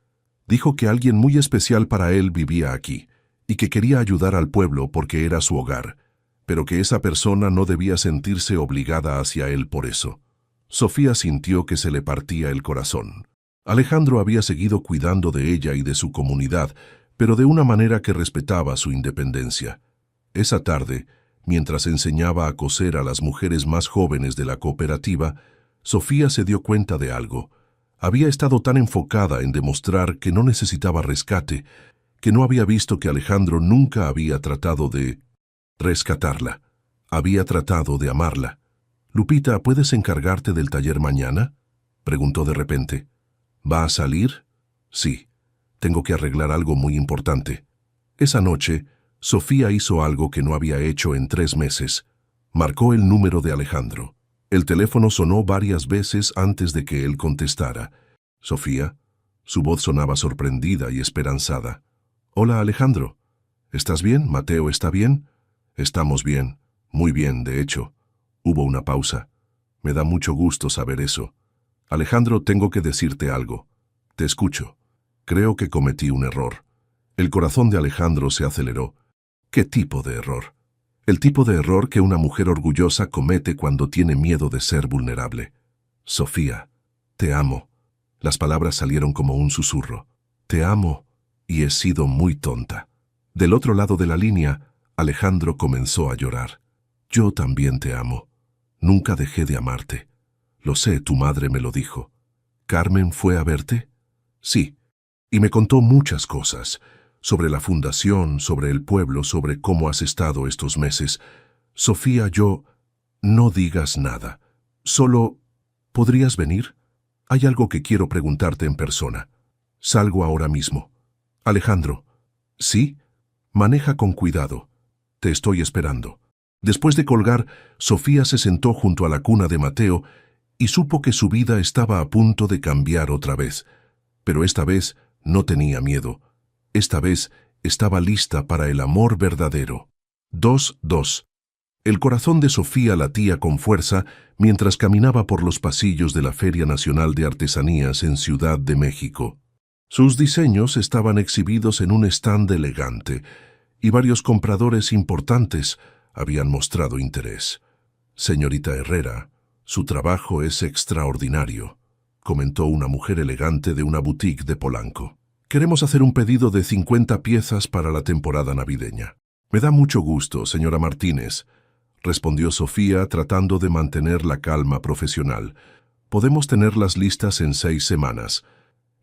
Dijo que alguien muy especial para él vivía aquí, y que quería ayudar al pueblo porque era su hogar, pero que esa persona no debía sentirse obligada hacia él por eso. Sofía sintió que se le partía el corazón. Alejandro había seguido cuidando de ella y de su comunidad, pero de una manera que respetaba su independencia. Esa tarde, mientras enseñaba a coser a las mujeres más jóvenes de la cooperativa, Sofía se dio cuenta de algo. Había estado tan enfocada en demostrar que no necesitaba rescate, que no había visto que Alejandro nunca había tratado de rescatarla. Había tratado de amarla. «Lupita, ¿puedes encargarte del taller mañana?», preguntó de repente. «¿Va a salir?» «Sí. Tengo que arreglar algo muy importante». Esa noche, Sofía hizo algo que no había hecho en 3 meses. Marcó el número de Alejandro. El teléfono sonó varias veces antes de que él contestara. «Sofía». Su voz sonaba sorprendida y esperanzada. «Hola, Alejandro. ¿Estás bien? ¿Mateo está bien?» «Estamos bien. Muy bien, de hecho». Hubo una pausa. «Me da mucho gusto saber eso. Alejandro, tengo que decirte algo». «Te escucho». «Creo que cometí un error». El corazón de Alejandro se aceleró. «¿Qué tipo de error?» «El tipo de error que una mujer orgullosa comete cuando tiene miedo de ser vulnerable». «Sofía, te amo». Las palabras salieron como un susurro. «Te amo y he sido muy tonta». Del otro lado de la línea, Alejandro comenzó a llorar. «Yo también te amo. Nunca dejé de amarte. Lo sé, tu madre me lo dijo». «¿Carmen fue a verte?» «Sí, y me contó muchas cosas. Sobre la fundación, sobre el pueblo, sobre cómo has estado estos meses. Sofía, no digas nada. Solo, ¿podrías venir? Hay algo que quiero preguntarte en persona. Salgo ahora mismo». «Alejandro». «¿Sí?» «Maneja con cuidado. Te estoy esperando». Después de colgar, Sofía se sentó junto a la cuna de Mateo y supo que su vida estaba a punto de cambiar otra vez. Pero esta vez no tenía miedo. Esta vez estaba lista para el amor verdadero. 2. El corazón de Sofía latía con fuerza mientras caminaba por los pasillos de la Feria Nacional de Artesanías en Ciudad de México. Sus diseños estaban exhibidos en un stand elegante, y varios compradores importantes habían mostrado interés. «Señorita Herrera, su trabajo es extraordinario», comentó una mujer elegante de una boutique de Polanco. Queremos hacer un pedido de 50 piezas para la temporada navideña. Me da mucho gusto, señora Martínez, respondió Sofía tratando de mantener la calma profesional. Podemos tenerlas listas en 6 semanas.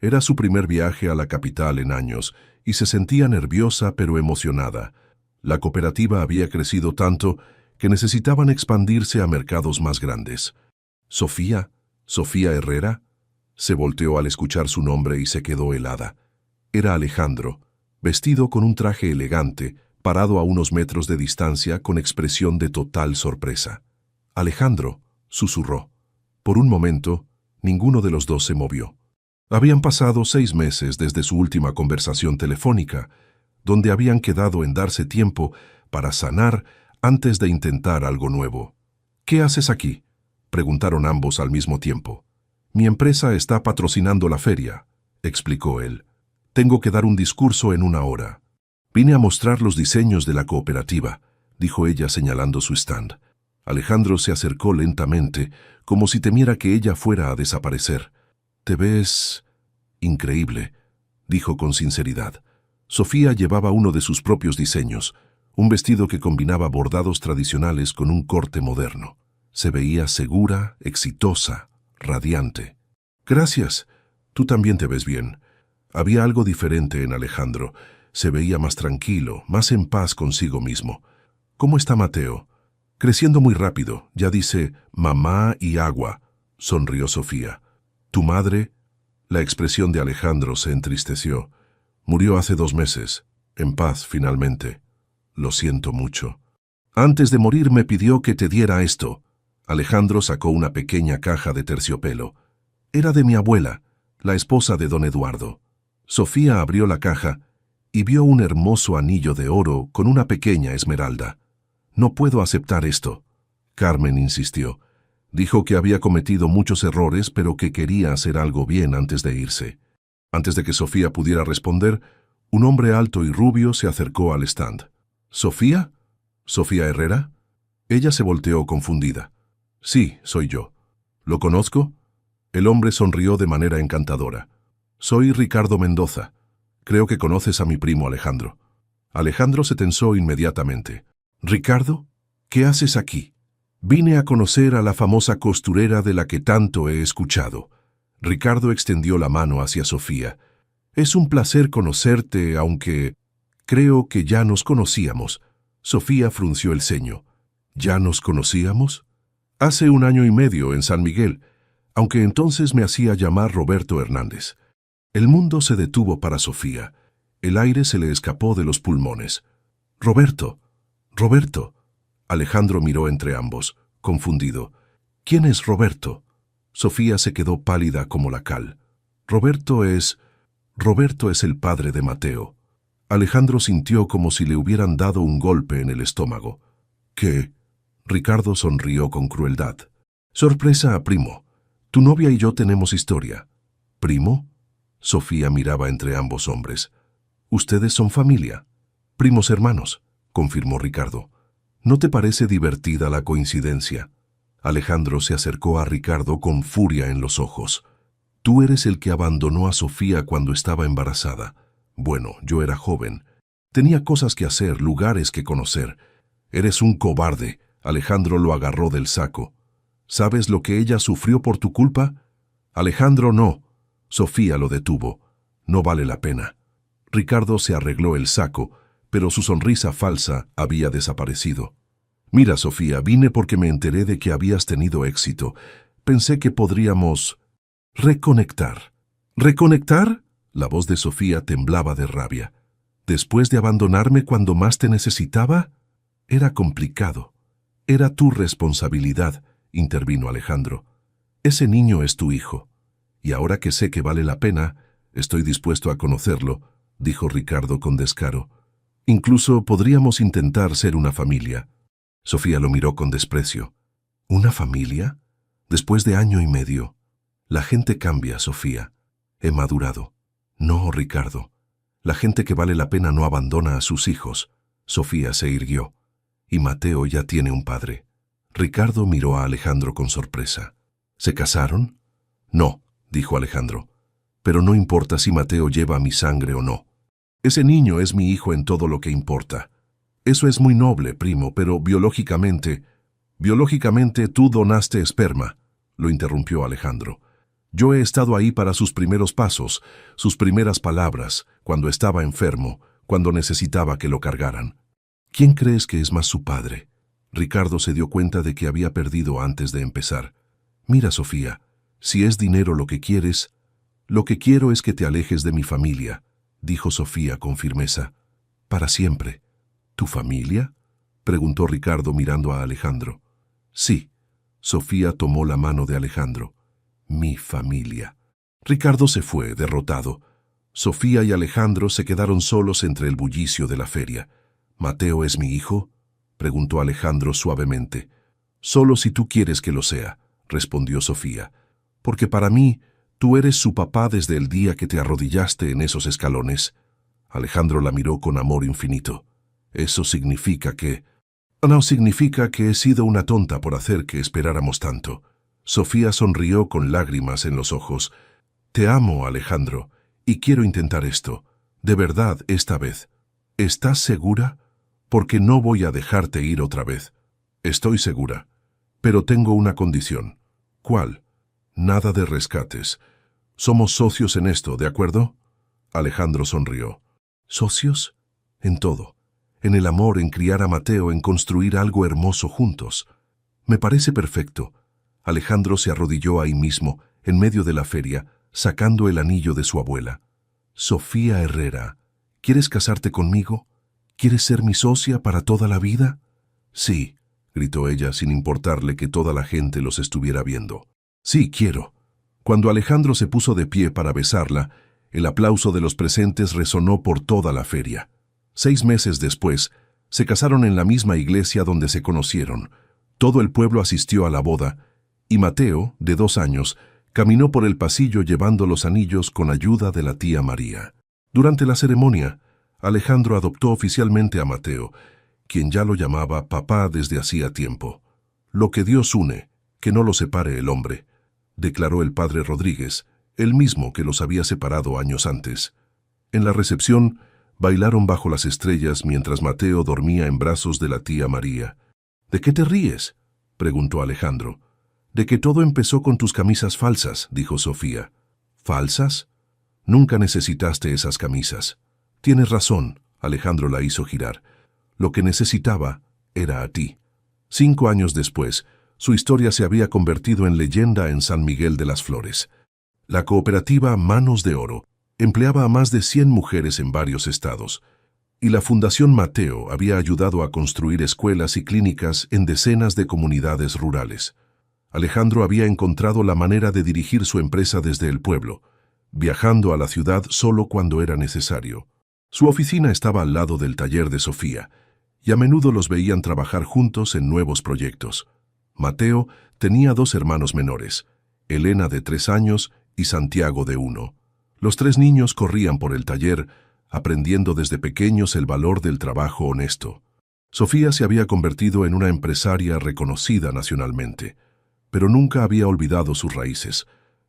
Era su primer viaje a la capital en años y se sentía nerviosa pero emocionada. La cooperativa había crecido tanto que necesitaban expandirse a mercados más grandes. ¿Sofía? ¿Sofía Herrera? Se volteó al escuchar su nombre y se quedó helada. Era Alejandro, vestido con un traje elegante, parado a unos metros de distancia con expresión de total sorpresa. «Alejandro», susurró. Por un momento, ninguno de los dos se movió. Habían pasado 6 meses desde su última conversación telefónica, donde habían quedado en darse tiempo para sanar antes de intentar algo nuevo. «¿Qué haces aquí?», preguntaron ambos al mismo tiempo. «Mi empresa está patrocinando la feria», explicó él. «Tengo que dar un discurso en 1 hora». «Vine a mostrar los diseños de la cooperativa», dijo ella señalando su stand. Alejandro se acercó lentamente, como si temiera que ella fuera a desaparecer. «Te ves increíble», dijo con sinceridad. Sofía llevaba uno de sus propios diseños, un vestido que combinaba bordados tradicionales con un corte moderno. Se veía segura, exitosa, radiante. «Gracias. Tú también te ves bien». Había algo diferente en Alejandro. Se veía más tranquilo, más en paz consigo mismo. «¿Cómo está Mateo?» «Creciendo muy rápido. Ya dice mamá y agua», sonrió Sofía. «¿Tu madre?» La expresión de Alejandro se entristeció. «Murió hace 2 meses. En paz, finalmente. Lo siento mucho». «Antes de morir me pidió que te diera esto». Alejandro sacó una pequeña caja de terciopelo. «Era de mi abuela, la esposa de don Eduardo». Sofía abrió la caja y vio un hermoso anillo de oro con una pequeña esmeralda. «No puedo aceptar esto», Carmen insistió. Dijo que había cometido muchos errores, pero que quería hacer algo bien antes de irse. Antes de que Sofía pudiera responder, un hombre alto y rubio se acercó al stand. «¿Sofía? ¿Sofía Herrera?» Ella se volteó confundida. «Sí, soy yo». «¿Lo conozco?» El hombre sonrió de manera encantadora. «Soy Ricardo Mendoza. Creo que conoces a mi primo Alejandro». Alejandro se tensó inmediatamente. «¿Ricardo? ¿Qué haces aquí?» «Vine a conocer a la famosa costurera de la que tanto he escuchado». Ricardo extendió la mano hacia Sofía. «Es un placer conocerte, aunque creo que ya nos conocíamos». Sofía frunció el ceño. «¿Ya nos conocíamos?» «Hace 1 año y medio en San Miguel, aunque entonces me hacía llamar Roberto Hernández». El mundo se detuvo para Sofía. El aire se le escapó de los pulmones. «Roberto, Roberto». Alejandro miró entre ambos, confundido. «¿Quién es Roberto?» Sofía se quedó pálida como la cal. Roberto es el padre de Mateo». Alejandro sintió como si le hubieran dado un golpe en el estómago. «¿Qué?» Ricardo sonrió con crueldad. «Sorpresa, primo. Tu novia y yo tenemos historia». «¿Primo?» Sofía miraba entre ambos hombres. «¿Ustedes son familia?» «Primos hermanos», confirmó Ricardo. «¿No te parece divertida la coincidencia?» Alejandro se acercó a Ricardo con furia en los ojos. «Tú eres el que abandonó a Sofía cuando estaba embarazada. Bueno, yo era joven. Tenía cosas que hacer, lugares que conocer. Eres un cobarde». Alejandro lo agarró del saco. «¿Sabes lo que ella sufrió por tu culpa?» «Alejandro, no». Sofía lo detuvo. «No vale la pena». Ricardo se arregló el saco, pero su sonrisa falsa había desaparecido. «Mira, Sofía, vine porque me enteré de que habías tenido éxito. Pensé que podríamos reconectar». «¿Reconectar?» La voz de Sofía temblaba de rabia. «¿Después de abandonarme cuando más te necesitaba?» «Era complicado. Era tu responsabilidad», intervino Alejandro. «Ese niño es tu hijo. Y ahora que sé que vale la pena, estoy dispuesto a conocerlo», dijo Ricardo con descaro. «Incluso podríamos intentar ser una familia». Sofía lo miró con desprecio. «¿Una familia? Después de 1 año y medio. La gente cambia, Sofía. He madurado». «No, Ricardo. La gente que vale la pena no abandona a sus hijos». Sofía se irguió. «Y Mateo ya tiene un padre». Ricardo miró a Alejandro con sorpresa. «¿Se casaron?» «No», dijo Alejandro. pero no importa si Mateo lleva mi sangre o no. Ese niño es mi hijo en todo lo que importa. Eso es muy noble, primo, pero biológicamente tú donaste esperma, lo interrumpió Alejandro. Yo he estado ahí para sus primeros pasos, sus primeras palabras, cuando estaba enfermo, cuando necesitaba que lo cargaran. ¿Quién crees que es más su padre? Ricardo se dio cuenta de que había perdido antes de empezar. Mira, Sofía, si es dinero lo que quieres, lo que quiero es que te alejes de mi familia, dijo Sofía con firmeza. Para siempre. ¿Tu familia?, preguntó Ricardo mirando a Alejandro. Sí. Sofía tomó la mano de Alejandro. Mi familia. Ricardo se fue, derrotado. Sofía y Alejandro se quedaron solos entre el bullicio de la feria. ¿Mateo es mi hijo?, preguntó Alejandro suavemente. Solo si tú quieres que lo sea, respondió Sofía. Porque para mí, tú eres su papá desde el día que te arrodillaste en esos escalones. Alejandro la miró con amor infinito. Eso significa que... No significa que he sido una tonta por hacer que esperáramos tanto. Sofía sonrió con lágrimas en los ojos. Te amo, Alejandro, y quiero intentar esto. De verdad, esta vez. ¿Estás segura? Porque no voy a dejarte ir otra vez. Estoy segura. Pero tengo una condición. ¿Cuál? Nada de rescates. Somos socios en esto, ¿de acuerdo? Alejandro sonrió. ¿Socios? En todo. En el amor, en criar a Mateo, en construir algo hermoso juntos. Me parece perfecto. Alejandro se arrodilló ahí mismo, en medio de la feria, sacando el anillo de su abuela. Sofía Herrera, ¿quieres casarte conmigo? ¿Quieres ser mi socia para toda la vida? Sí, gritó ella sin importarle que toda la gente los estuviera viendo. Sí, quiero. Cuando Alejandro se puso de pie para besarla, el aplauso de los presentes resonó por toda la feria. 6 meses después, se casaron en la misma iglesia donde se conocieron. Todo el pueblo asistió a la boda, y Mateo, de 2 años, caminó por el pasillo llevando los anillos con ayuda de la tía María. Durante la ceremonia, Alejandro adoptó oficialmente a Mateo, quien ya lo llamaba papá desde hacía tiempo. Lo que Dios une, que no lo separe el hombre, declaró el padre Rodríguez, el mismo que los había separado años antes. En la recepción, bailaron bajo las estrellas mientras Mateo dormía en brazos de la tía María. ¿De qué te ríes?, preguntó Alejandro. De que todo empezó con tus camisas falsas, dijo Sofía. ¿Falsas? Nunca necesitaste esas camisas. Tienes razón, Alejandro la hizo girar. Lo que necesitaba era a ti. 5 años después, su historia se había convertido en leyenda en San Miguel de las Flores. La cooperativa Manos de Oro empleaba a más de 100 mujeres en varios estados, y la Fundación Mateo había ayudado a construir escuelas y clínicas en decenas de comunidades rurales. Alejandro había encontrado la manera de dirigir su empresa desde el pueblo, viajando a la ciudad solo cuando era necesario. Su oficina estaba al lado del taller de Sofía, y a menudo los veían trabajar juntos en nuevos proyectos. Mateo tenía 2 hermanos menores, Elena de 3 años y Santiago de 1. Los 3 niños corrían por el taller, aprendiendo desde pequeños el valor del trabajo honesto. Sofía se había convertido en una empresaria reconocida nacionalmente, pero nunca había olvidado sus raíces.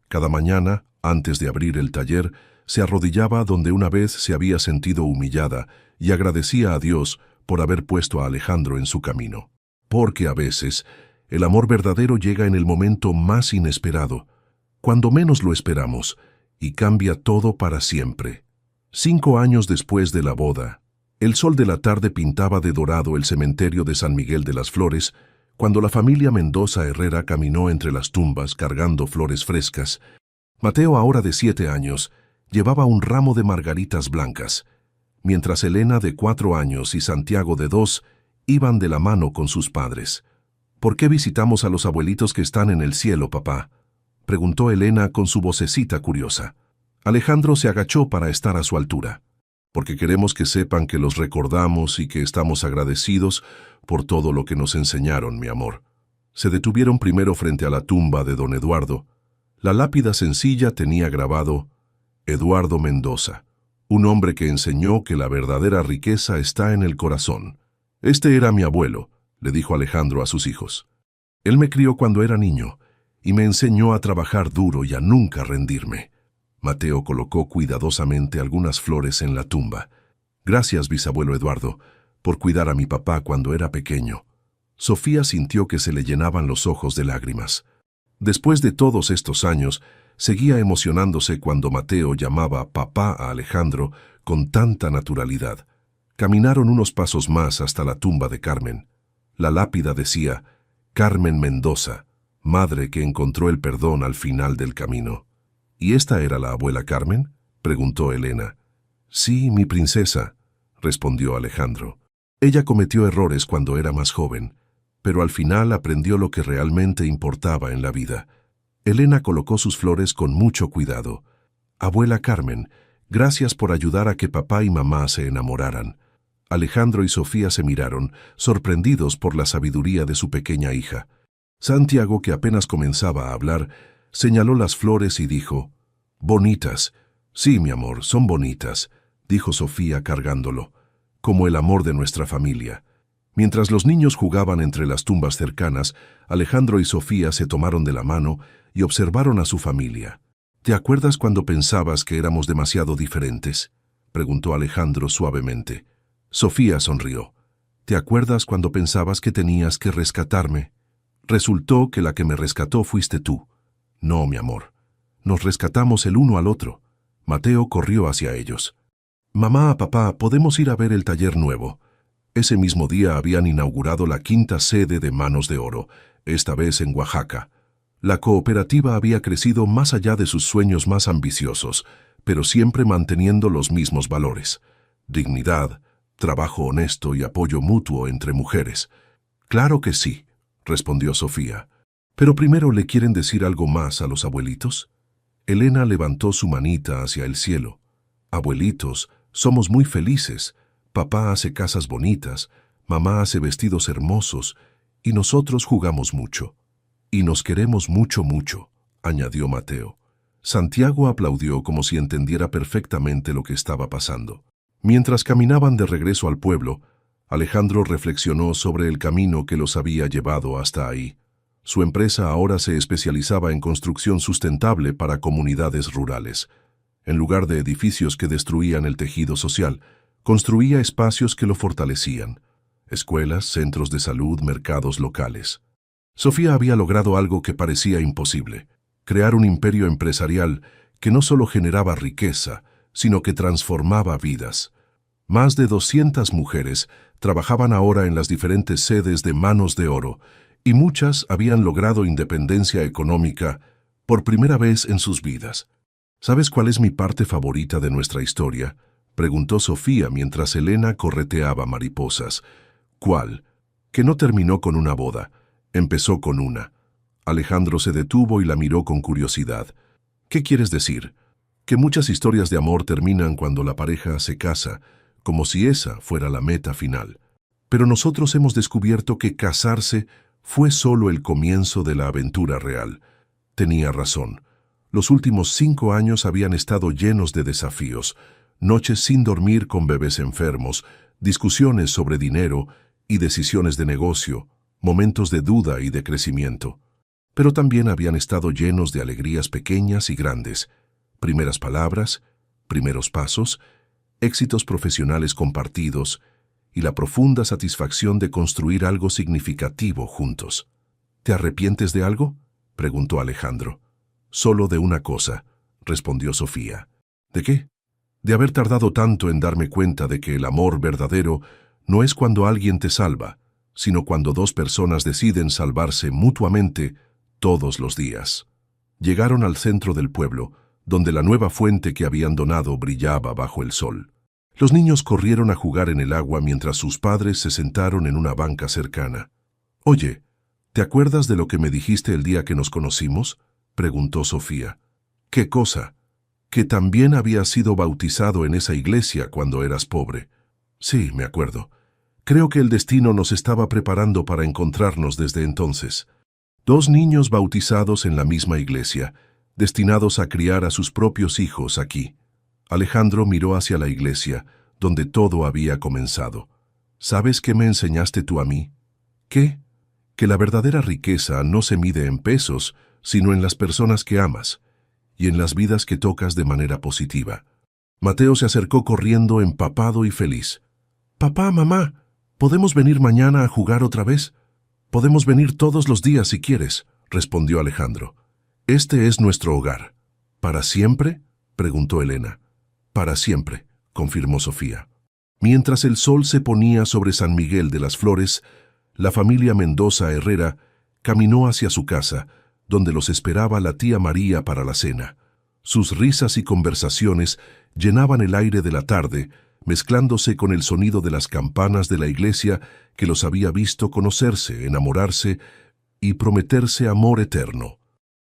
Cada mañana, antes de abrir el taller, se arrodillaba donde una vez se había sentido humillada y agradecía a Dios por haber puesto a Alejandro en su camino. Porque a veces, el amor verdadero llega en el momento más inesperado, cuando menos lo esperamos, y cambia todo para siempre. 5 años después de la boda, el sol de la tarde pintaba de dorado el cementerio de San Miguel de las Flores, cuando la familia Mendoza Herrera caminó entre las tumbas cargando flores frescas. Mateo, ahora de 7 años, llevaba un ramo de margaritas blancas, mientras Elena, de 4 años, y Santiago, de 2, iban de la mano con sus padres. ¿Por qué visitamos a los abuelitos que están en el cielo, papá?, preguntó Elena con su vocecita curiosa. Alejandro se agachó para estar a su altura. Porque queremos que sepan que los recordamos y que estamos agradecidos por todo lo que nos enseñaron, mi amor. Se detuvieron primero frente a la tumba de don Eduardo. La lápida sencilla tenía grabado: Eduardo Mendoza, un hombre que enseñó que la verdadera riqueza está en el corazón. Este era mi abuelo, le dijo Alejandro a sus hijos. Él me crió cuando era niño y me enseñó a trabajar duro y a nunca rendirme. Mateo colocó cuidadosamente algunas flores en la tumba. Gracias, bisabuelo Eduardo, por cuidar a mi papá cuando era pequeño. Sofía sintió que se le llenaban los ojos de lágrimas. Después de todos estos años, seguía emocionándose cuando Mateo llamaba papá a Alejandro con tanta naturalidad. Caminaron unos pasos más hasta la tumba de Carmen. La lápida decía, Carmen Mendoza, madre que encontró el perdón al final del camino. ¿Y esta era la abuela Carmen?, preguntó Elena. Sí, mi princesa, respondió Alejandro. Ella cometió errores cuando era más joven, pero al final aprendió lo que realmente importaba en la vida. Elena colocó sus flores con mucho cuidado. Abuela Carmen, gracias por ayudar a que papá y mamá se enamoraran. Alejandro y Sofía se miraron, sorprendidos por la sabiduría de su pequeña hija. Santiago, que apenas comenzaba a hablar, señaló las flores y dijo, «Bonitas. Sí, mi amor, son bonitas», dijo Sofía cargándolo, «como el amor de nuestra familia». Mientras los niños jugaban entre las tumbas cercanas, Alejandro y Sofía se tomaron de la mano y observaron a su familia. «¿Te acuerdas cuando pensabas que éramos demasiado diferentes?», preguntó Alejandro suavemente. Sofía sonrió. «¿Te acuerdas cuando pensabas que tenías que rescatarme? Resultó que la que me rescató fuiste tú». «No, mi amor. Nos rescatamos el uno al otro». Mateo corrió hacia ellos. «Mamá, papá, ¿podemos ir a ver el taller nuevo?». Ese mismo día habían inaugurado la 5ª sede de Manos de Oro, esta vez en Oaxaca. La cooperativa había crecido más allá de sus sueños más ambiciosos, pero siempre manteniendo los mismos valores: dignidad, trabajo honesto y apoyo mutuo entre mujeres. «Claro que sí», respondió Sofía. «Pero primero, ¿le quieren decir algo más a los abuelitos?». Elena levantó su manita hacia el cielo. «Abuelitos, somos muy felices. Papá hace casas bonitas, mamá hace vestidos hermosos, y nosotros jugamos mucho. Y nos queremos mucho, mucho», añadió Mateo. Santiago aplaudió como si entendiera perfectamente lo que estaba pasando. Mientras caminaban de regreso al pueblo, Alejandro reflexionó sobre el camino que los había llevado hasta ahí. Su empresa ahora se especializaba en construcción sustentable para comunidades rurales. En lugar de edificios que destruían el tejido social, construía espacios que lo fortalecían: escuelas, centros de salud, mercados locales. Sofía había logrado algo que parecía imposible: crear un imperio empresarial que no solo generaba riqueza, sino que transformaba vidas. Más de 200 mujeres trabajaban ahora en las diferentes sedes de Manos de Oro, y muchas habían logrado independencia económica por primera vez en sus vidas. ¿Sabes cuál es mi parte favorita de nuestra historia?, preguntó Sofía mientras Elena correteaba mariposas. «¿Cuál?». «Que no terminó con una boda, empezó con una». Alejandro se detuvo y la miró con curiosidad. «¿Qué quieres decir?». «Que muchas historias de amor terminan cuando la pareja se casa, como si esa fuera la meta final. Pero nosotros hemos descubierto que casarse fue solo el comienzo de la aventura real». Tenía razón. Los últimos 5 años habían estado llenos de desafíos: noches sin dormir con bebés enfermos, discusiones sobre dinero y decisiones de negocio, momentos de duda y de crecimiento. Pero también habían estado llenos de alegrías pequeñas y grandes: primeras palabras, primeros pasos, éxitos profesionales compartidos y la profunda satisfacción de construir algo significativo juntos. «¿Te arrepientes de algo?», preguntó Alejandro. «Solo de una cosa», respondió Sofía. «¿De qué?». «De haber tardado tanto en darme cuenta de que el amor verdadero no es cuando alguien te salva, sino cuando 2 personas deciden salvarse mutuamente todos los días». Llegaron al centro del pueblo, donde la nueva fuente que habían donado brillaba bajo el sol. Los niños corrieron a jugar en el agua mientras sus padres se sentaron en una banca cercana. «Oye, ¿te acuerdas de lo que me dijiste el día que nos conocimos?», preguntó Sofía. «¿Qué cosa?». «Que también habías sido bautizado en esa iglesia cuando eras pobre». «Sí, me acuerdo. Creo que el destino nos estaba preparando para encontrarnos desde entonces. 2 niños bautizados en la misma iglesia, destinados a criar a sus propios hijos aquí». Alejandro miró hacia la iglesia, donde todo había comenzado. «¿Sabes qué me enseñaste tú a mí?». «¿Qué?». «Que la verdadera riqueza no se mide en pesos, sino en las personas que amas, y en las vidas que tocas de manera positiva. Mateo se acercó corriendo, empapado y feliz. «Papá, mamá, ¿podemos venir mañana a jugar otra vez? Podemos venir todos los días si quieres», respondió Alejandro. «Este es nuestro hogar». «¿Para siempre?», preguntó Elena. «Para siempre», confirmó Sofía. Mientras el sol se ponía sobre San Miguel de las Flores, la familia Mendoza Herrera caminó hacia su casa, donde los esperaba la tía María para la cena. Sus risas y conversaciones llenaban el aire de la tarde, mezclándose con el sonido de las campanas de la iglesia que los había visto conocerse, enamorarse y prometerse amor eterno.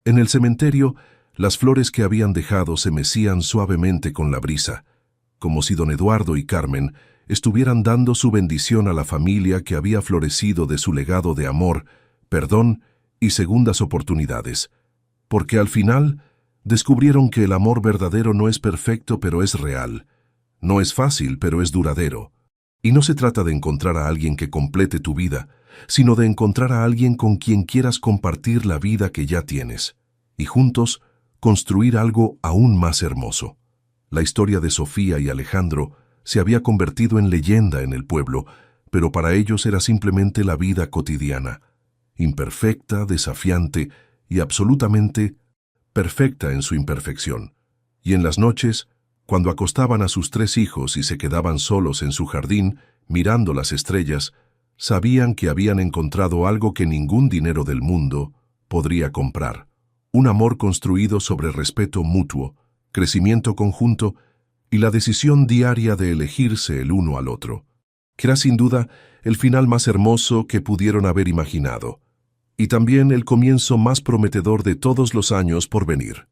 En el cementerio, las flores que habían dejado se mecían suavemente con la brisa, como si don Eduardo y Carmen estuvieran dando su bendición a la familia que había florecido de su legado de amor, perdón y segundas oportunidades, porque al final descubrieron que el amor verdadero no es perfecto pero es real, no es fácil pero es duradero, y no se trata de encontrar a alguien que complete tu vida, sino de encontrar a alguien con quien quieras compartir la vida que ya tienes, y juntos construir algo aún más hermoso. La historia de Sofía y Alejandro se había convertido en leyenda en el pueblo, pero para ellos era simplemente la vida cotidiana, imperfecta, desafiante y absolutamente perfecta en su imperfección. Y en las noches, cuando acostaban a sus 3 hijos y se quedaban solos en su jardín, mirando las estrellas, sabían que habían encontrado algo que ningún dinero del mundo podría comprar. Un amor construido sobre respeto mutuo, crecimiento conjunto y la decisión diaria de elegirse el uno al otro, que era sin duda el final más hermoso que pudieron haber imaginado, y también el comienzo más prometedor de todos los años por venir.